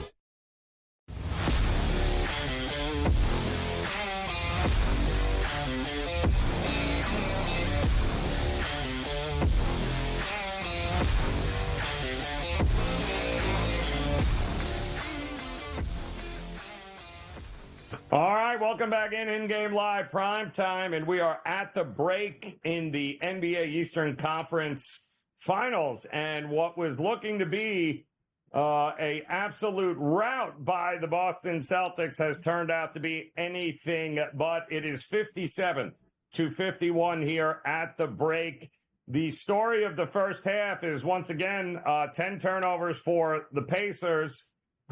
All right. right, welcome back in-game live prime time, and we are at the break in the NBA Eastern Conference Finals, and what was looking to be a absolute rout by the Boston Celtics has turned out to be anything but. It is 57-51 here at the break. The story of the first half is once again 10 turnovers for the Pacers.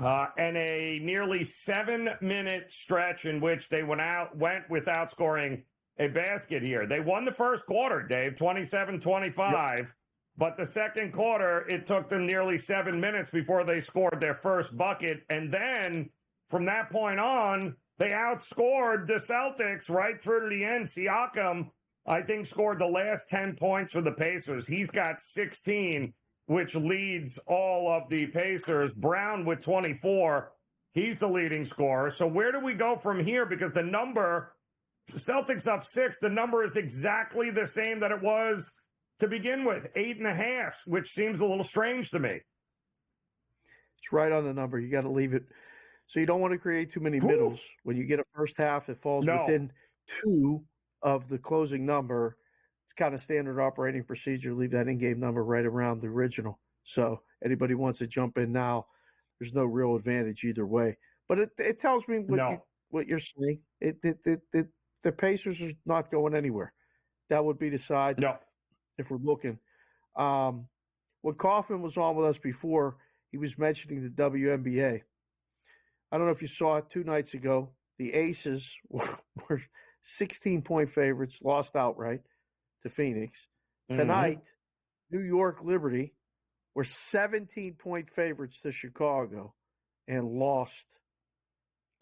And a nearly 7-minute stretch in which they went without scoring a basket here. They won the first quarter, Dave, 27-25. Yep. But the second quarter, it took them nearly 7 minutes before they scored their first bucket. And then from that point on, they outscored the Celtics right through to the end. Siakam, I think, scored the last 10 points for the Pacers. He's got 16, which leads all of the Pacers. Brown with 24. He's the leading scorer. So where do we go from here? Because the number, Celtics up 6, the number is exactly the same that it was to begin with, 8.5, which seems a little strange to me. It's right on the number. You got to leave it. So you don't want to create too many middles. When you get a first half that falls within 2 of the closing number, it's kind of standard operating procedure. Leave that in-game number right around the original. So anybody wants to jump in now, there's no real advantage either way. But it tells me what you're saying. The Pacers are not going anywhere. That would be the side if we're looking. When Kaufman was on with us before, he was mentioning the WNBA. I don't know if you saw it 2 nights ago. The Aces were 16-point favorites, lost outright to Phoenix. Tonight, New York Liberty were 17-point favorites to Chicago and lost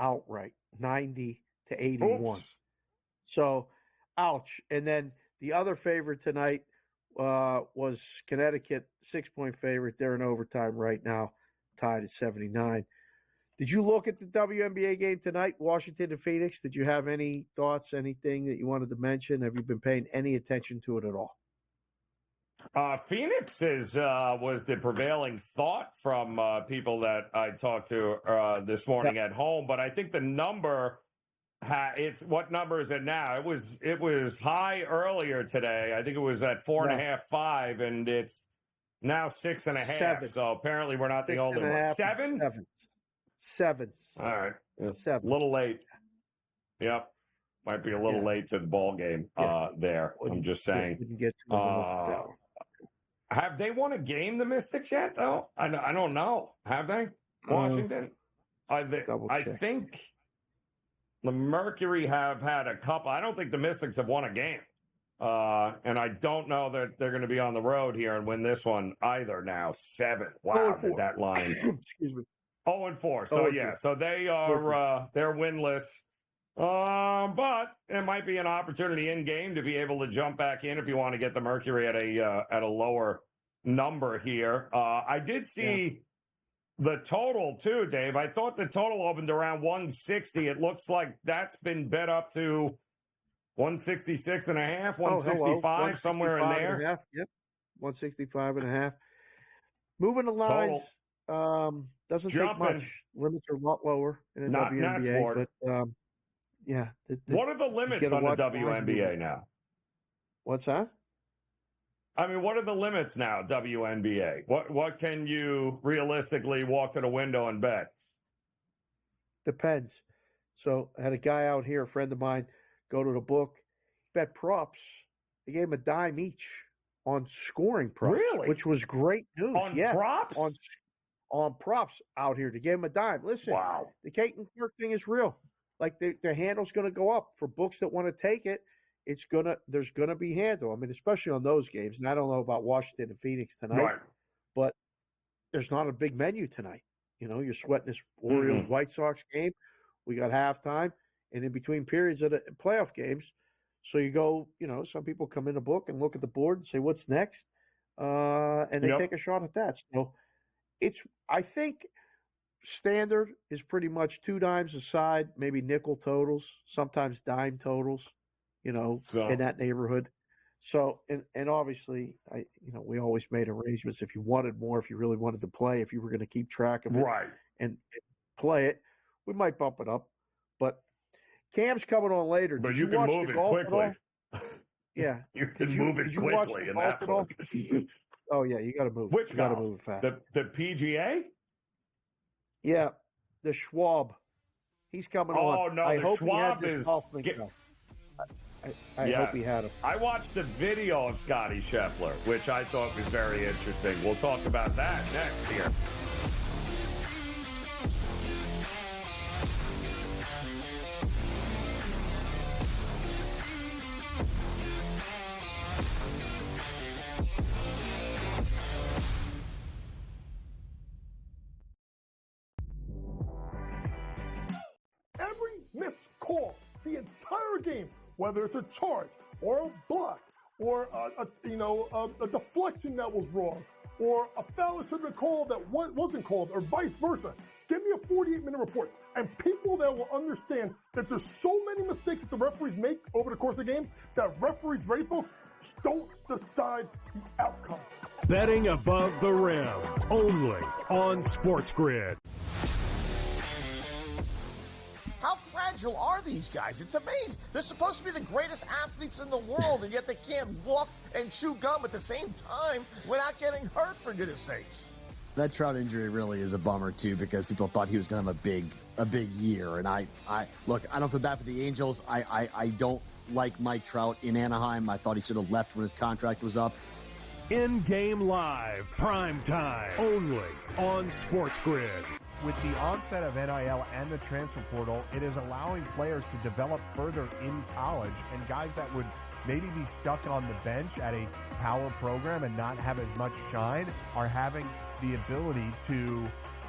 outright, 90-81. Oops. So, ouch. And then the other favorite tonight was Connecticut, 6-point favorite. They're in overtime right now, tied at 79. Did you look at the WNBA game tonight, Washington and Phoenix? Did you have any thoughts, anything that you wanted to mention? Have you been paying any attention to it at all? Phoenix was the prevailing thought from people that I talked to this morning at home, but I think the number, what number is it now? It was high earlier today. I think it was at 4.5, 5, and it's now 6.5. 7. So apparently we're not the only one. 7? 7. All right. 7. A little late. Yep. Might be a little late to the ball game there. I'm just saying. Didn't get to have they won a game, the Mystics, yet, though? I don't know. Have they? Washington? I think the Mercury have had a couple. I don't think the Mystics have won a game. And I don't know that they're going to be on the road here and win this one either now. 7. Wow, did that line. Excuse me. 0-4. So, so they are they're winless. But it might be an opportunity in game to be able to jump back in if you want to get the Mercury at a lower number here. I did see the total too, Dave. I thought the total opened around 160. It looks like that's been bet up to 166.5, 165, somewhere in there. Yep, 165.5. Moving the lines. Doesn't take much. Limits are a lot lower in the WNBA, but what are the limits on the WNBA now? What's that? I mean, what are the limits now, WNBA? What can you realistically walk to the window and bet? Depends. So I had a guy out here, a friend of mine, go to the book, bet props. They gave him a dime each on scoring props, really? Which was great news. On props? On props out here to give him a dime. Listen, the Caton Clark thing is real. Like the handle's going to go up for books that want to take it. There's going to be handle. I mean, especially on those games. And I don't know about Washington and Phoenix tonight, but there's not a big menu tonight. You know, you're sweating this Orioles White Sox game. We got halftime and in between periods of the playoff games. So you go, some people come in the book and look at the board and say, what's next? And they take a shot at that. So I think standard is pretty much 2 dimes a side, maybe nickel totals, sometimes dime totals, in that neighborhood. So, and obviously, we always made arrangements if you wanted more, if you really wanted to play, if you were going to keep track of it and play it, we might bump it up. But Cam's coming on later. But Did you can watch move the it golf at all? quickly. Yeah. You can Did move it did you watch quickly the in golf that at all? book. Oh yeah, you got to move. Which You got to golf? move it fast. The PGA? Yeah, the Schwab. He's coming on. Oh no, I the hope Schwab he had this is. golf lingo. I hope he had him. I watched the video of Scotty Scheffler, which I thought was very interesting. We'll talk about that next here. Every missed call, the entire game, whether it's a charge or a block or a deflection that was wrong or a foul that should have been called that wasn't called or vice versa. Give me a 48-minute report. And people that will understand that there's so many mistakes that the referees make over the course of the game that referees, ready folks, don't decide the outcome. Betting above the rim, only on SportsGrid. How fragile are these guys? It's amazing. They're supposed to be the greatest athletes in the world, and yet they can't walk and chew gum at the same time without getting hurt, for goodness sakes. That Trout injury really is a bummer too, because people thought he was going to have a big year. And I look, I don't feel bad for the Angels. I don't like Mike Trout in Anaheim. I thought he should have left when his contract was up. InGame Live, PrimeTime, only on SportsGrid. With the onset of NIL and the transfer portal, it is allowing players to develop further in college, and guys that would maybe be stuck on the bench at a power program and not have as much shine are having the ability to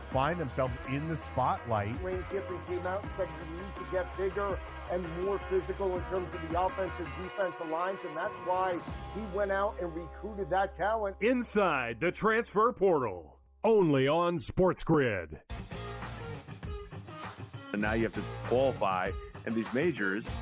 find themselves in the spotlight. Lane Kiffin came out and said you need to get bigger and more physical in terms of the offensive defensive lines, and that's why he went out and recruited that talent. Inside the transfer portal, only on SportsGrid. And now you have to qualify, and these majors,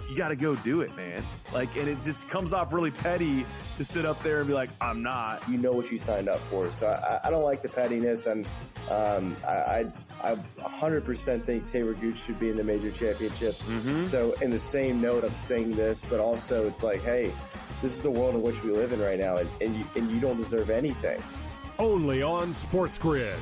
you got to go do it, man. Like, and it just comes off really petty to sit up there and be like, I'm not. You know what you signed up for. So I don't like the pettiness, and I 100% think Taylor Gooch should be in the major championships. So in the same note, I'm saying this, but also it's like, hey, this is the world in which we live in right now, and you don't deserve anything. Only on SportsGrid.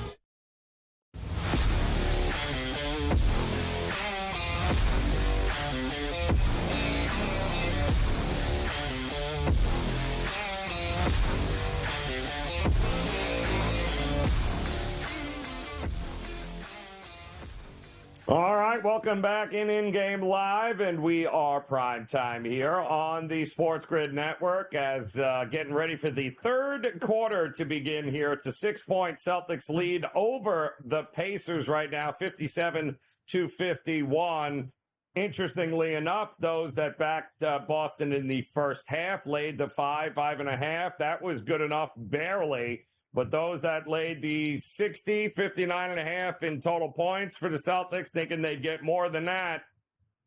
All right, welcome back InGame Live, and we are PrimeTime here on the SportsGrid Network as getting ready for the third quarter to begin here. It's a 6-point Celtics lead over the Pacers right now, 57-51. Interestingly enough, those that backed Boston in the first half laid the 5.5. That was good enough, barely. But those that laid the 59.5 in total points for the Celtics, thinking they'd get more than that,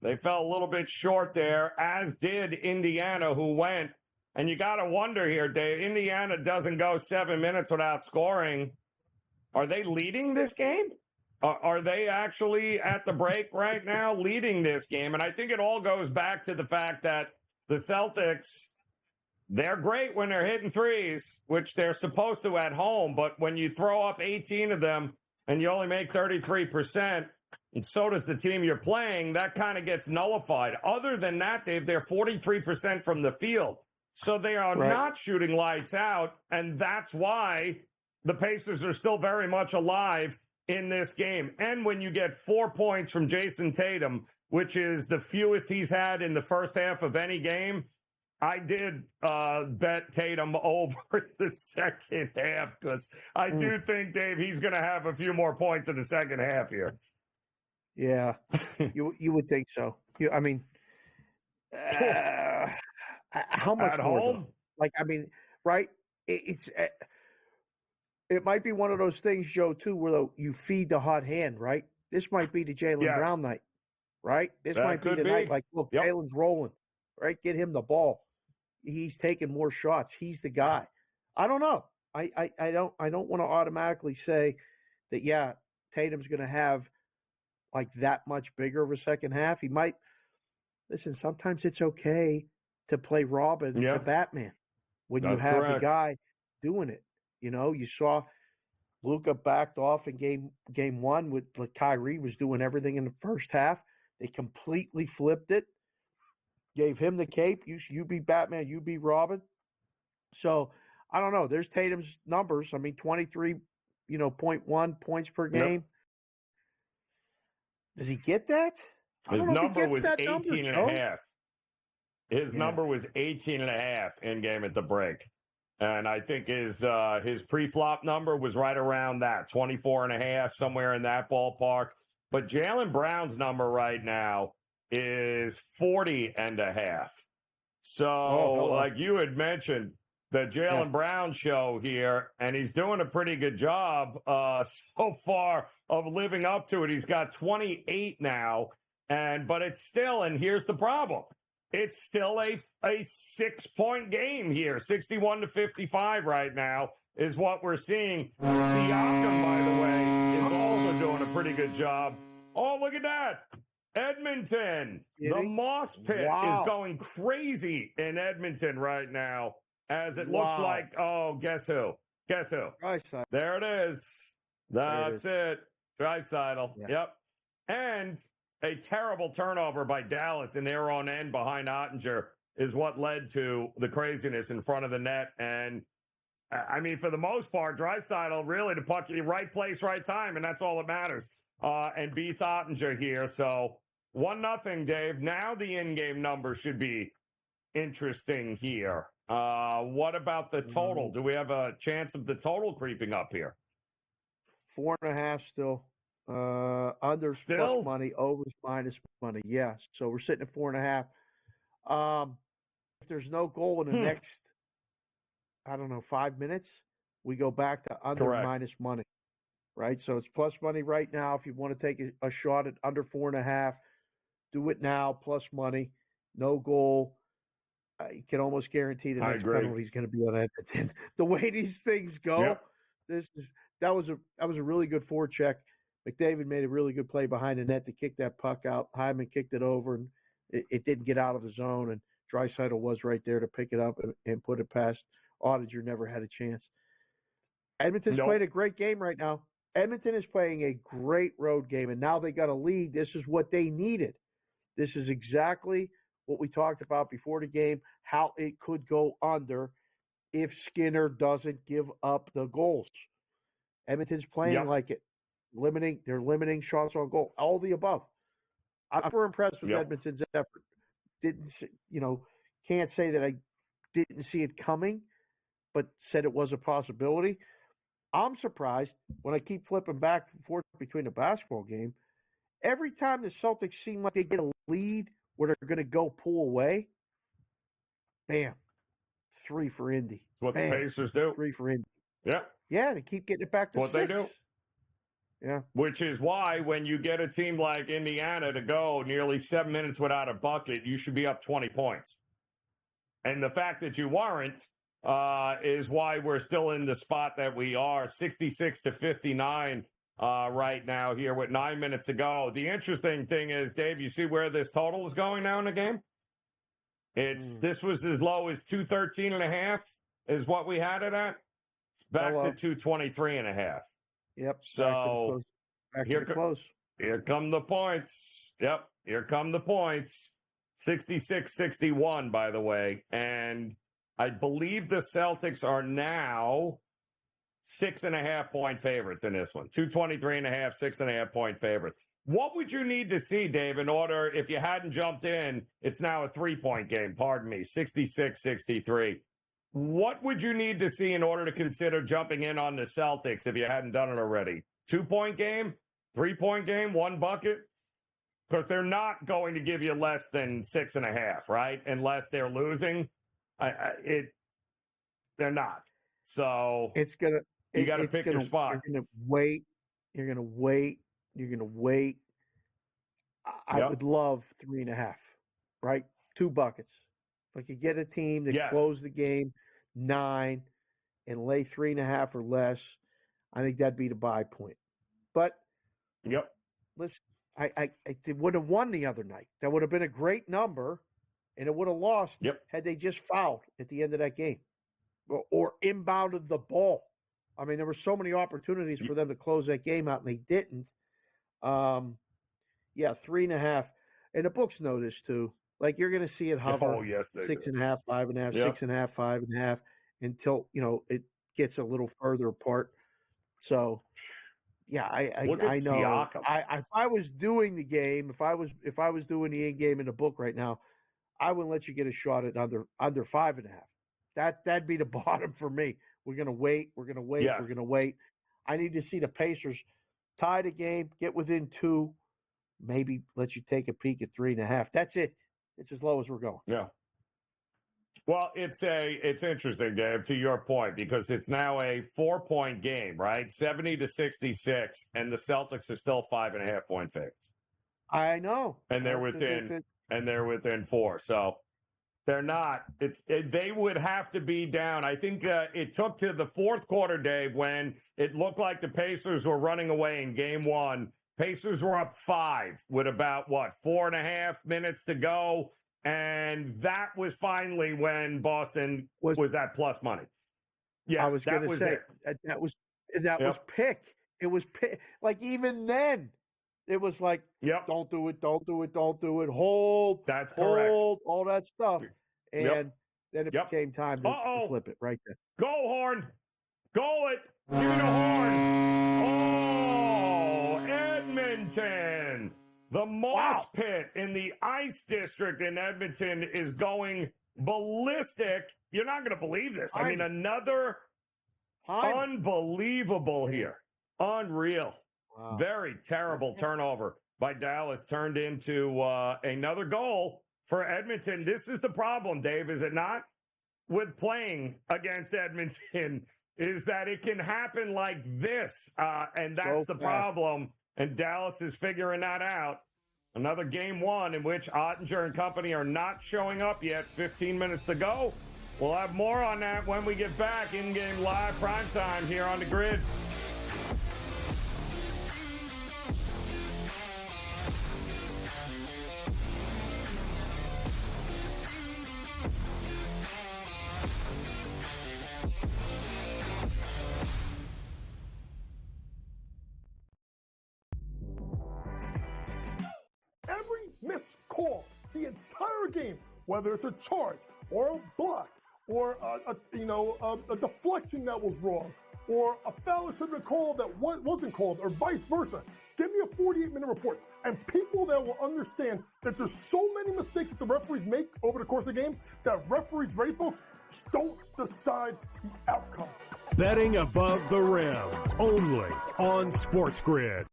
they fell a little bit short there, as did Indiana, who went. And you got to wonder here, Dave, Indiana doesn't go 7 minutes without scoring. Are they leading this game? Are they actually at the break right now leading this game? And I think it all goes back to the fact that the Celtics, they're great when they're hitting threes, which they're supposed to at home. But when you throw up 18 of them and you only make 33%, and so does the team you're playing, that kind of gets nullified. Other than that, Dave, they're 43% from the field. So they are not shooting lights out. And that's why the Pacers are still very much alive in this game. And when you get 4 points from Jason Tatum, which is the fewest he's had in the first half of any game, I did bet Tatum over the second half because I do think, Dave, he's going to have a few more points in the second half here. Yeah, you would think so. I mean, how much at more? Home? Though? Like, I mean, right? It might be one of those things, Joe, too, where you feed the hot hand, right? This might be the Jaylen Brown night, right? This might be the night, like, look, Jaylen's rolling, right? Get him the ball. He's taking more shots. He's the guy. I don't know. I don't want to automatically say that, Tatum's going to have like that much bigger of a second half. He might listen. Sometimes it's okay to play Robin the Batman when you That's have correct. the guy doing it. You saw Luka backed off in game one with Kyrie was doing everything in the first half. They completely flipped it, gave him the cape. You be Batman, you be Robin. So I don't know. There's Tatum's numbers. I mean, 23.1 points per game. Yep. Does he get that? I His don't know number if he was gets that 18 number, and a Joe. half. His number was 18 and a half in game at the break. And I think his pre-flop number was right around that, 24 and a half, somewhere in that ballpark. But Jaylen Brown's number right now is 40 and a half. So, like you had mentioned, the Jaylen Brown show here, and he's doing a pretty good job so far of living up to it. He's got 28 now, but it's still, and here's the problem. It's still a 6-point game here. 61-55 right now is what we're seeing. Siakam, by the way, is also doing a pretty good job. Oh, look at that. Edmonton. The Moss Pit is going crazy in Edmonton right now as it looks like, guess who? Guess who? Draisaitl. There it is. That's it. Draisaitl. Yeah. Yep. And a terrible turnover by Dallas in their own end behind Ottinger is what led to the craziness in front of the net. And, I mean, for the most part, Draisaitl really the puck, right place, right time, and that's all that matters. And beats Ottinger here. So 1-0, Dave. Now the in-game number should be interesting here. What about the total? Do we have a chance of the total creeping up here? 4.5 still. Under plus money, overs minus money. Yeah. So we're sitting at 4.5. If there's no goal in the next, 5 minutes, we go back to under minus money. Right. So it's plus money right now. If you want to take a shot at under 4.5, do it now. Plus money, no goal. You can almost guarantee the next penalty is going to be on Edmonton. The way these things go, that was a really good forecheck. McDavid made a really good play behind the net to kick that puck out. Hyman kicked it over, and it didn't get out of the zone. And Draisaitl was right there to pick it up and put it past Ottinger. Never had a chance. Edmonton's playing a great game right now. Edmonton is playing a great road game, and now they got a lead. This is what they needed. This is exactly what we talked about before the game, how it could go under if Skinner doesn't give up the goals. Edmonton's playing like it. They're limiting shots on goal, all the above. I'm super impressed with Edmonton's effort. Can't say that I didn't see it coming, but said it was a possibility. I'm surprised when I keep flipping back and forth between the basketball game. Every time the Celtics seem like they get a lead where they're going to go pull away, bam, 3 for Indy. That's what the Pacers do. 3 for Indy. Yeah. Yeah, they keep getting it back to 6. What they do. Yeah. Which is why when you get a team like Indiana to go nearly 7 minutes without a bucket, you should be up 20 points. And the fact that you weren't is why we're still in the spot that we are, 66-59 right now here with 9 minutes to go. The interesting thing is, Dave, you see where this total is going now in the game? This was as low as 213.5 is what we had it at. It's back to 223.5. Yep. So back to the close. Here come the points. Yep. Here come the points. 66-61, by the way. And I believe the Celtics are now 6.5-point favorites in this one. 223.5, 6.5-point favorites. What would you need to see, Dave, in order, if you hadn't jumped in, it's now a 3-point game, pardon me, 66-63. What would you need to see in order to consider jumping in on the Celtics if you hadn't done it already? 2-point game? 3-point game? 1 bucket? Because they're not going to give you less than 6.5, right? Unless they're losing. They're not. So you got to pick your spot. You're going to wait. I would love 3.5, right? 2 buckets. If I could get a team that close the game 9 and lay 3.5 or less, I think that'd be the buy point. But listen, they would have won the other night. That would have been a great number, and it would have lost had they just fouled at the end of that game or inbounded the ball. I mean, there were so many opportunities for them to close that game out, and they didn't. 3.5. And the books know this too. Like, you're going to see it hover 6.5, 5.5, 6.5, 5.5 until, it gets a little further apart. So, I know. If I was doing the game, if I was doing the in-game in the book right now, I wouldn't let you get a shot at under 5.5. That'd be the bottom for me. We're going to wait. We're going to wait. Yes. We're going to wait. I need to see the Pacers tie the game, get within 2, maybe let you take a peek at 3.5. That's it. It's as low as we're going. Yeah. Well, it's interesting, Gabe, to your point, because it's now a 4-point game, right? 70-66, and the Celtics are still 5.5-point favorites. I know. And they're within 4. So they're not. They would have to be down. I think it took to the fourth quarter, Dave, when it looked like the Pacers were running away in game 1. Pacers were up 5 with about, 4.5 minutes to go. And that was finally when Boston was at plus money. Yes, I was going to say that was pick. It was pick. Like, even then, it was like, don't do it, don't do it, don't do it. Hold. That's correct. Hold, all that stuff. And then it became time to flip it right there. Go, Horn. Go it. Give me the horn. Oh, Edmonton. The Moss Pit in the Ice District in Edmonton is going ballistic. You're not going to believe this. I mean, another unbelievable here. Unreal. Wow. Very terrible turnover by Dallas turned into another goal for Edmonton. This is the problem, Dave, is it not? With playing against Edmonton, is that it can happen like this. And that's the problem. And Dallas is figuring that out. Another game 1 in which Ottinger and company are not showing up yet. 15 minutes to go. We'll have more on that when we get back. In-game live primetime here on the Grid. Every missed call, the entire game, whether it's a charge or a block or a deflection that was wrong or a foul that should have been called that wasn't called or vice versa. Give me a 48-minute report. And people that will understand that there's so many mistakes that the referees make over the course of the game that referees, ready folks, don't decide the outcome. Betting above the rim, only on SportsGrid.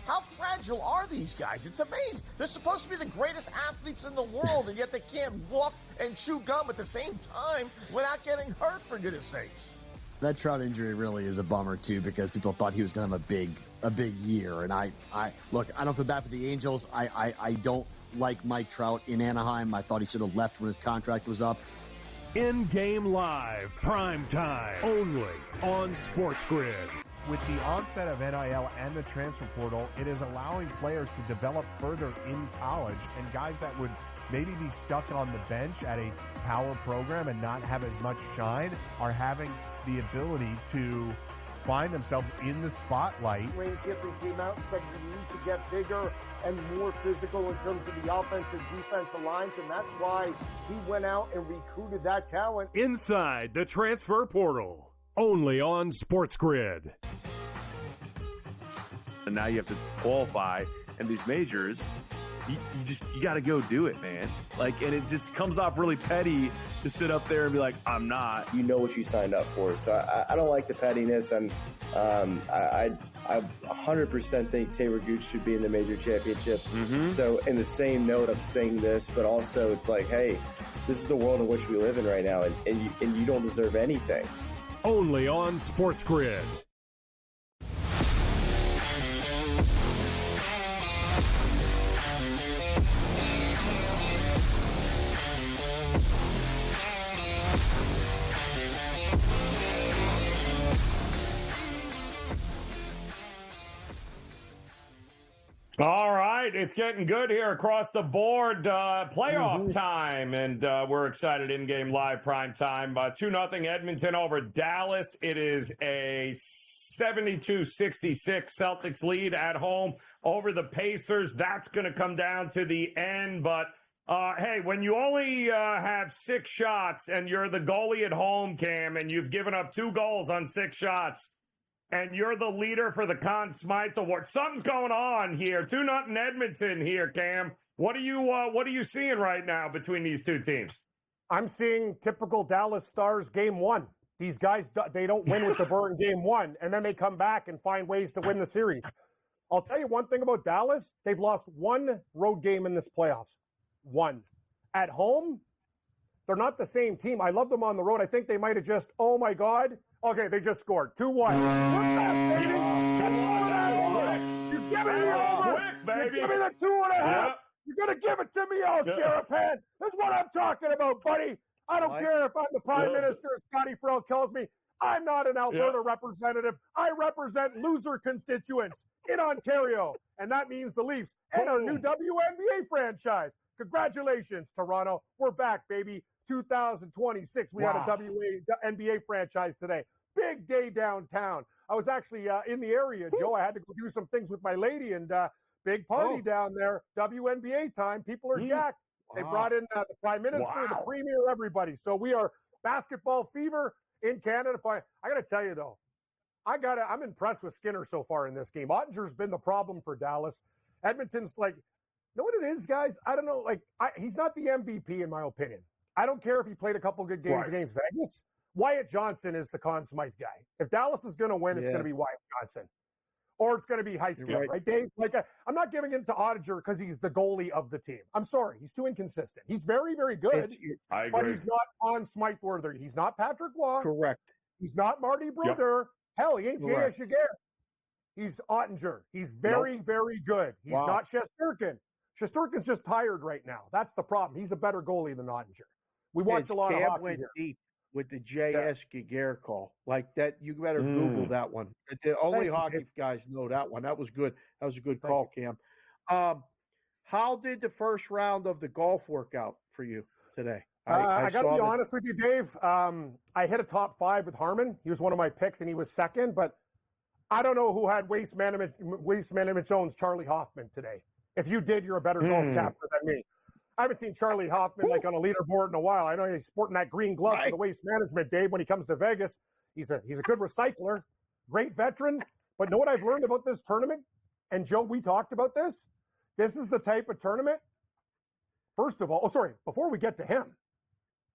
How fragile are these guys? It's amazing. They're supposed to be the greatest athletes in the world, and yet they can't walk and chew gum at the same time without getting hurt, for goodness sakes. That Trout injury really is a bummer too, because people thought he was going to have a big year. And I don't feel bad for the Angels. I don't like Mike Trout in Anaheim. I thought he should have left when his contract was up. In-game live, prime time, only on SportsGrid. With the onset of NIL and the transfer portal, it is allowing players to develop further in college, and guys that would maybe be stuck on the bench at a power program and not have as much shine are having the ability to find themselves in the spotlight. Lane Kiffin came out and said we need to get bigger and more physical in terms of the offensive defensive lines, and that's why he went out and recruited that talent. Inside the transfer portal, only on SportsGrid. And now you have to qualify, and these majors, you got to go do it, man. Like, and it just comes off really petty to sit up there and be like, I'm not. You know what you signed up for. So I don't like the pettiness, and I 100% think Taylor Gooch should be in the major championships. Mm-hmm. So in the same note, I'm saying this, but also it's like, hey, this is the world in which we live in right now, and you don't deserve anything. Only on SportsGrid. All right, it's getting good here across the board. Playoff time, and we're excited. In-game live prime time. 2-0 Edmonton over Dallas. It is a 72-66 Celtics lead at home over the Pacers. That's going to come down to the end, but hey, when you only have 6 shots and you're the goalie at home, Cam, and you've given up 2 goals on 6 shots, and you're the leader for the Conn Smythe Award. Something's going on here. 2-0 Edmonton here, Cam. What are you seeing right now between these two teams? I'm seeing typical Dallas Stars game 1. These guys, they don't win with the burn game 1, and then they come back and find ways to win the series. I'll tell you one thing about Dallas. They've lost 1 road game in this playoffs. 1. At home, they're not the same team. I love them on the road. I think they might have just, oh my God. Okay, they just scored 2-1. What's that, baby? You give me the over. You give me the 2.5. Yep. You're going to give it to me, Sharapan. That's what I'm talking about, buddy. I don't care if I'm the Prime Minister, as Scotty Farrell calls me. I'm not an Alberta representative. I represent loser constituents in Ontario, and that means the Leafs and our new WNBA franchise. Congratulations, Toronto. We're back, baby. 2026. We had a WNBA franchise today. Big day downtown. I was actually in the area, Joe. I had to go do some things with my lady, and big party down there. WNBA time. People are jacked. They brought in the Prime Minister, the Premier, everybody. So we are basketball fever in Canada. I got to tell you, though, I'm impressed with Skinner so far in this game. Ottinger's been the problem for Dallas. Edmonton's like, you know what it is, guys? I don't know. He's not the MVP, in my opinion. I don't care if he played a couple good games against Vegas. Wyatt Johnson is the Conn Smythe guy. If Dallas is going to win, it's going to be Wyatt Johnson. Or it's going to be Heiskanen, right, Dave? I'm not giving it to Ottinger because he's the goalie of the team. I'm sorry. He's too inconsistent. He's very, very good, but he's not Conn Smythe worthy. He's not Patrick Waugh. Correct. He's not Marty Brodeur. Hell, he ain't J.S. Jaguar. He's Ottinger. He's very, very good. He's not Shesterkin. Shesterkin's just tired right now. That's the problem. He's a better goalie than Ottinger. We watch a lot of hockey went here. Deep with the J.S. Giguere call. Like that, you better Google that one. The only hockey guys know that one. That was good. That was a good call, Cam. How did the first round of the golf work out for you today? I got to be honest with you, Dave. I hit a top 5 with Harmon. He was one of my picks, and he was second. But I don't know who had Waste Management Jones, Charlie Hoffman today. If you did, you're a better golf capper than me. I haven't seen Charlie Hoffman on a leaderboard in a while. I know he's sporting that green glove for the Waste Management, Dave, when he comes to Vegas. He's a good recycler, great veteran. But know what I've learned about this tournament? And Joe, we talked about this. This is the type of tournament. First of all, before we get to him,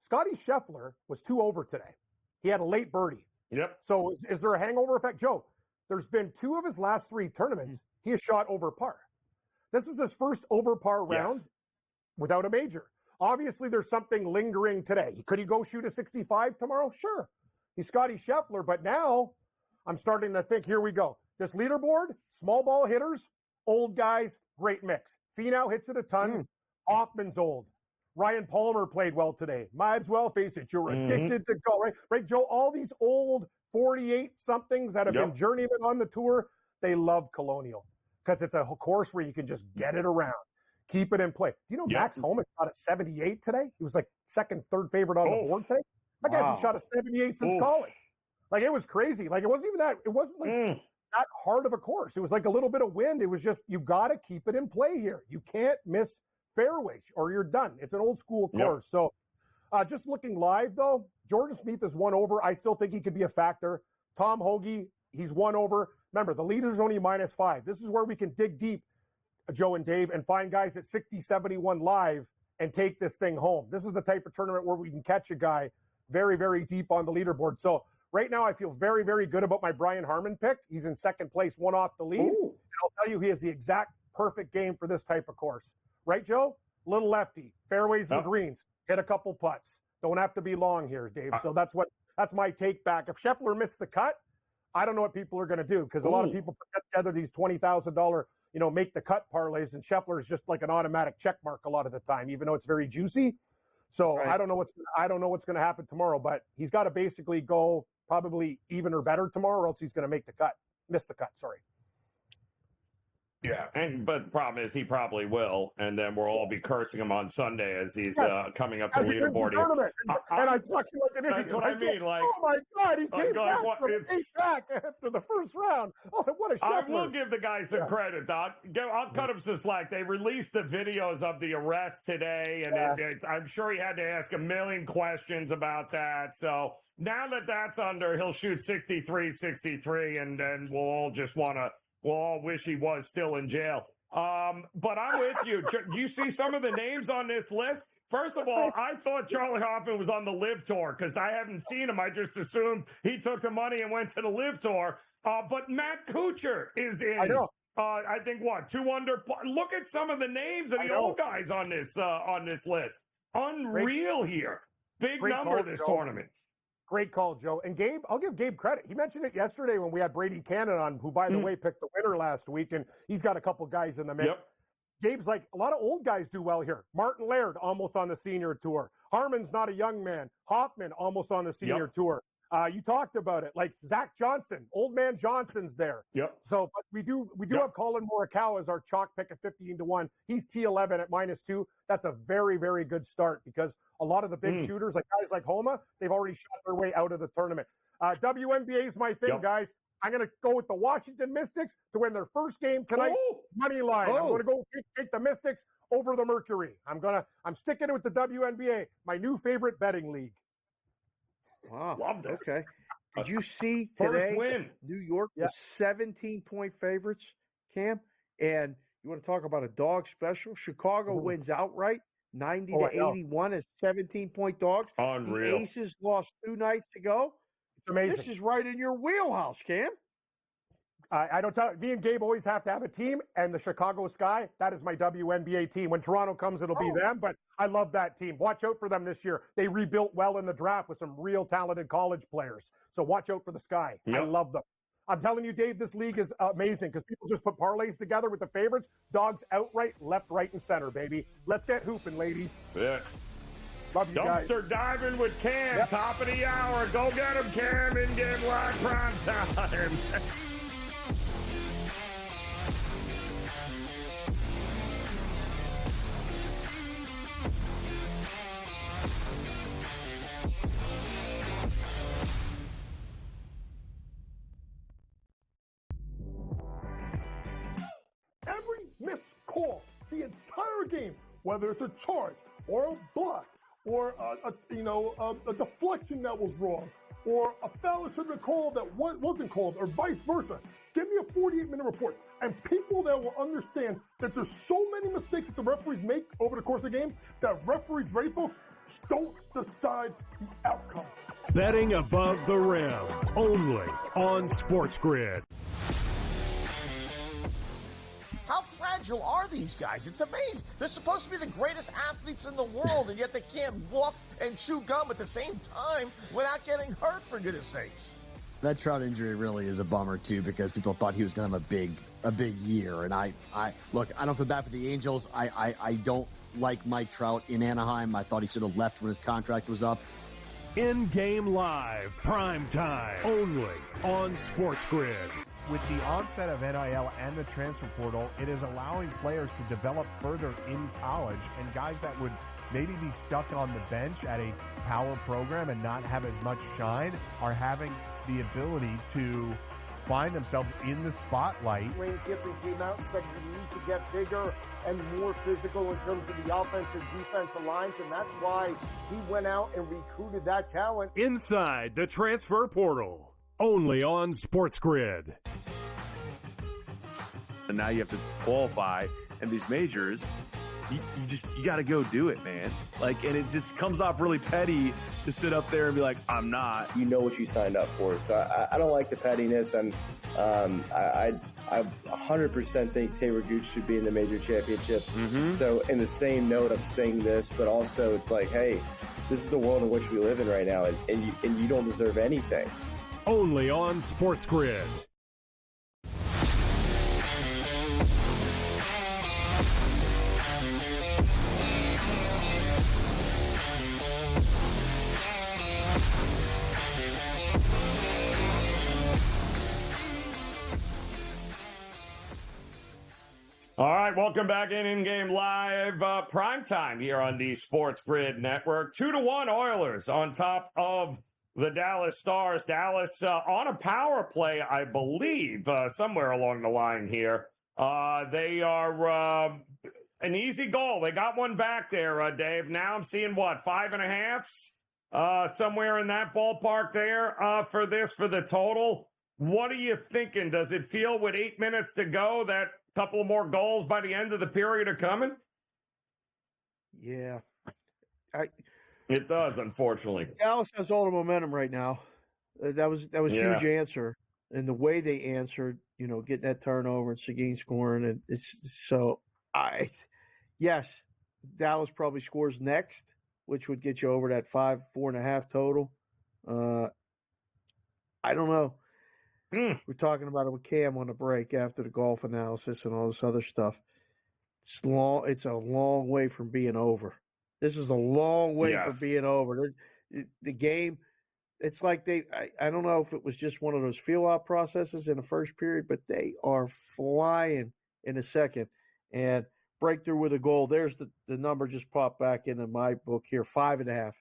Scotty Scheffler was 2 over today. He had a late birdie. Yep. So is there a hangover effect? Joe, there's been 2 of his last 3 tournaments. He has shot over par. This is his first over par round without a major. Obviously, there's something lingering today. Could he go shoot a 65 tomorrow? Sure. He's Scotty Scheffler, but now I'm starting to think, here we go. This leaderboard, small ball hitters, old guys, great mix. Finau hits it a ton. Hoffman's old. Ryan Palmer played well today. Might as well face it. You're addicted to go, right? Right, Joe? All these old 48-somethings that have been journeymen on the tour, they love Colonial because it's a course where you can just get it around, keep it in play. Do you know Max Homa shot a 78 today? He was like second, third favorite on the board today. That guy hasn't shot a 78 since college. Like, it was crazy. Like, it wasn't even that. It wasn't like that hard of a course. It was like a little bit of wind. It was just, you got to keep it in play here. You can't miss fairways or you're done. It's an old school course. So just looking live, though, Jordan Spieth is 1 over. I still think he could be a factor. Tom Hoagie, he's 1 over. Remember, the leader's only -5. This is where we can dig deep, Joe and Dave, and find guys at 60, 71 live and take this thing home. This is the type of tournament where we can catch a guy very, very deep on the leaderboard. So right now I feel very, very good about my Brian Harmon pick. He's in second place, 1 off the lead. And I'll tell you, he has the exact perfect game for this type of course. Right, Joe? Little lefty, fairways and greens, hit a couple putts. Don't have to be long here, Dave. So that's my take back. If Scheffler missed the cut, I don't know what people are going to do, because a lot of people put together these $20,000, make the cut parlays, and Scheffler is just like an automatic check mark a lot of the time, even though it's very juicy. So I don't know what's going to happen tomorrow, but he's got to basically go probably even or better tomorrow, or else he's going to miss the cut. Sorry. Yeah, but the problem is he probably will, and then we'll all be cursing him on Sunday as he's coming up the leaderboard. Tournament. And I talk like an idiot. That's what I mean. Like, oh my God, he came back after the first round. Oh, what a shuffler. I will give the guy some credit, Doc. I'll cut him some slack. They released the videos of the arrest today, and I'm sure he had to ask a million questions about that. So now that that's under, he'll shoot 63-63, and then we'll all wish he was still in jail. But I'm with you. You see some of the names on this list? First of all, I thought Charlie Hoffman was on the Live Tour because I haven't seen him. I just assumed he took the money and went to the Live Tour. But Matt Kuchar is in. I know. I think 2 under. Look at some of the names of the old guys on this list. Unreal here. Big number this tournament. Great call, Joe. And Gabe, I'll give Gabe credit. He mentioned it yesterday when we had Brady Cannon on, who, by the way, picked the winner last week, and he's got a couple guys in the mix. Yep. Gabe's like, a lot of old guys do well here. Martin Laird, almost on the senior tour. Harmon's not a young man. Hoffman, almost on the senior tour. You talked about it, like Zach Johnson, old man Johnson's there. Yep. So, but we do have Colin Morikawa as our chalk pick at 15-1. He's T11 at -2. That's a very, very good start because a lot of the big shooters, like guys like Homa, they've already shot their way out of the tournament. WNBA is my thing, guys. I'm going to go with the Washington Mystics to win their first game tonight. Money line. I'm going to go take the Mystics over the Mercury. I'm sticking with the WNBA, my new favorite betting league. Wow. Love this. Okay. Did you see First today win. New York was 17-point favorites, Cam? And you want to talk about a dog special? Chicago wins outright, 90-81 as 17-point dogs. Unreal. The Aces lost 2 nights ago. It's amazing. This is right in your wheelhouse, Cam. I don't tell me and Gabe always have to have a team, and the Chicago Sky, that is my WNBA team. When Toronto comes, it'll be them, but I love that team. Watch out for them this year. They rebuilt well in the draft with some real talented college players. So watch out for the Sky. I love them. I'm telling you, Dave, this league is amazing because people just put parlays together with the favorites. Dogs outright, left, right, and center, baby. Let's get hooping, ladies. That's it. Love you guys. Dumpster diving with Cam. Top of the hour. Go get him, Cam. In-game live prime time. Every missed call, the entire game, whether it's a charge or a block or a deflection that was wrong or a foul that should have been called that wasn't called or vice versa. Give me a 48-minute report. And people that will understand that there's so many mistakes that the referees make over the course of the game that referees, ready folks, don't decide the outcome. Betting above the rim, only on SportsGrid. How fragile are these guys? It's amazing. They're supposed to be the greatest athletes in the world, and yet they can't walk and chew gum at the same time without getting hurt, for goodness sakes. That Trout injury really is a bummer too, because people thought he was going to have a big year. And I look, I don't feel bad for the Angels. I don't like Mike Trout in Anaheim. I thought he should have left when his contract was up. In-game live, prime time, only on SportsGrid. With the onset of NIL and the transfer portal, it is allowing players to develop further in college, and guys that would maybe be stuck on the bench at a power program and not have as much shine are having the ability to find themselves in the spotlight. Lane Kiffin came out and said we need to get bigger and more physical in terms of the offensive defensive lines, and that's why he went out and recruited that talent. Inside the transfer portal, only on SportsGrid. And now you have to qualify, and these majors, you got to go do it, man. Like, and it just comes off really petty to sit up there and be like, I'm not. You know what you signed up for. So I don't like the pettiness, and I 100% think Taylor Gooch should be in the major championships. So in the same note, I'm saying this, but also it's like, hey, this is the world in which we live in right now, and you don't deserve anything. Only on SportsGrid. welcome back in-game live primetime here on the SportsGrid Network. 2-1 Oilers on top of the Dallas Stars. Dallas on a power play, I believe, somewhere along the line here. They are an easy goal. They got one back there, Dave. Now I'm seeing, 5.5s? Somewhere in that ballpark there for the total. What are you thinking? Does it feel with 8 minutes to go that couple more goals by the end of the period are coming? Yeah. It does, unfortunately. Dallas has all the momentum right now. That was huge answer. And the way they answered, getting that turnover and Seguin scoring. And yes, Dallas probably scores next, which would get you over that 4.5 total. I don't know. We're talking about it with Cam on the break after the golf analysis and all this other stuff. It's a long way from being over. This is a long way from being over. The game, it's like I don't know if it was just one of those feel-out processes in the first period, but they are flying in the second. And breakthrough with a goal. There's the number just popped back into my book here, 5.5.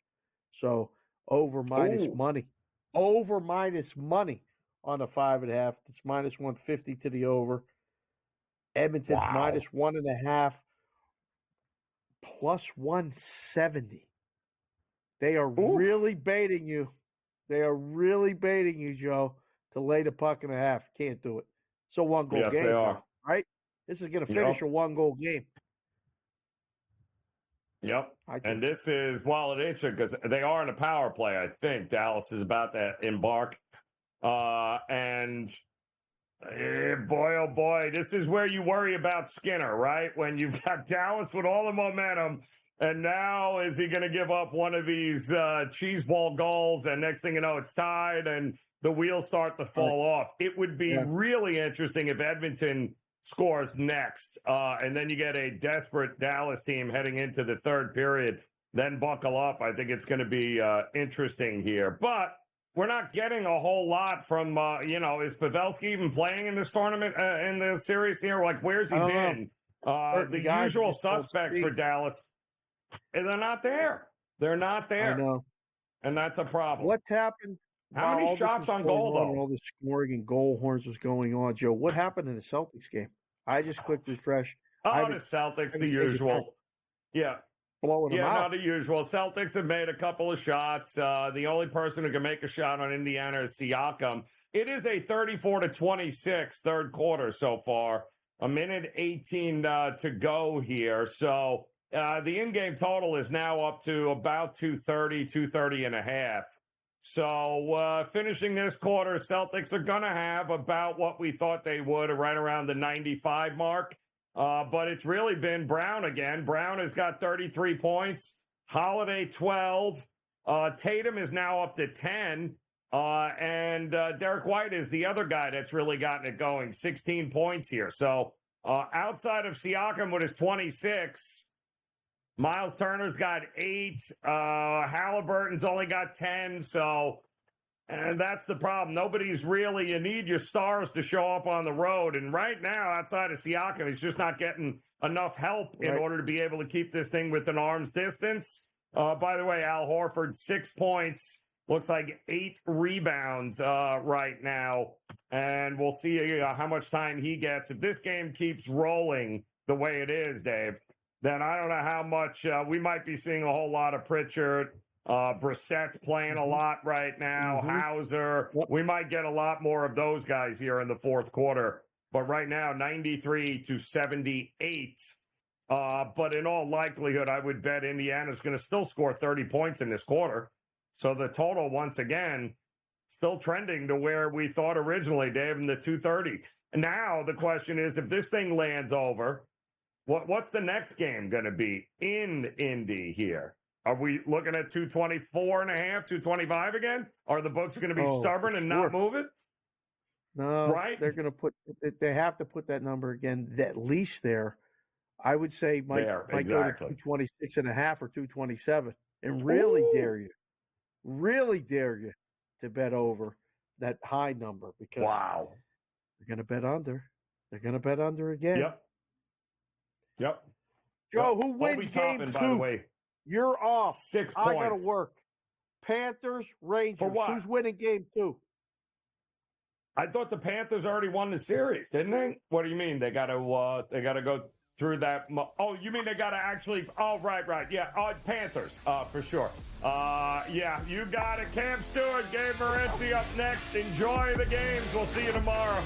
So over minus money. Over minus money. On a 5.5, it's minus 150 to the over. Edmonton's minus 1.5, plus 170. They are really baiting you. They are really baiting you, Joe, to lay the puck and a half. Can't do it. It's a one-goal game, they are. Right? This is going to finish a one-goal game. Yep. And this is, while it is, because they are in a power play, I think Dallas is about to embark. And boy, oh boy, this is where you worry about Skinner, right? When you've got Dallas with all the momentum, and now is he going to give up one of these cheeseball goals, and next thing you know, it's tied, and the wheels start to fall off. It would be really interesting if Edmonton scores next, and then you get a desperate Dallas team heading into the third period. Then buckle up. I think it's going to be interesting here, but we're not getting a whole lot from, is Pavelski even playing in this tournament, in the series here? Like, where's he been? The usual suspects for Dallas, and they're not there. They're not there. I know. And that's a problem. What happened? How many shots on goal, though? All the scoring and goal horns was going on, Joe. What happened in the Celtics game? I just clicked refresh. The Celtics, the usual. Yeah. Blowing them out. Not the usual. Celtics have made a couple of shots. The only person who can make a shot on Indiana is Siakam. It is a 34-26 third quarter so far. 1:18 to go here. So the in-game total is now up to about 230 and a half. So finishing this quarter, Celtics are going to have about what we thought they would, right around the 95 mark. But it's really been Brown again. Brown has got 33 points. Holiday, 12. Tatum is now up to 10. And Derek White is the other guy that's really gotten it going. 16 points here. So outside of Siakam with his 26, Miles Turner's got 8. Halliburton's only got 10. So, and that's the problem. You need your stars to show up on the road. And right now, outside of Siakam, he's just not getting enough help in order to be able to keep this thing within arm's distance. By the way, Al Horford, 6 points, looks like 8 rebounds right now. And we'll see how much time he gets. If this game keeps rolling the way it is, Dave, then I don't know how much we might be seeing a whole lot of Pritchard. Brissett's playing a lot right now. Hauser. We might get a lot more of those guys here in the fourth quarter. But right now, 93-78. But in all likelihood, I would bet Indiana's going to still score 30 points in this quarter. So the total, once again, still trending to where we thought originally, Dave, in the 230. And now the question is, if this thing lands over, what's the next game going to be in Indy here? Are we looking at 224 and a half, 225 again? Are the books going to be stubborn and not move it? No, right? They have to put that number again, at least there. I would say might go to 226 and a half or 227 and really dare you to bet over that high number because they're going to bet under. They're going to bet under again. Yep. Yep. Joe, who wins game Toppin, 2? by the way. You're off. 6 I points. got to work. Panthers, Rangers. For what? Who's winning game 2? I thought the Panthers already won the series, didn't they? What do you mean? They got to go through that. Oh, you mean they got to actually? Oh, right. Yeah, Panthers for sure. Yeah, you got it. Cam Stewart, Gabe Morency up next. Enjoy the games. We'll see you tomorrow.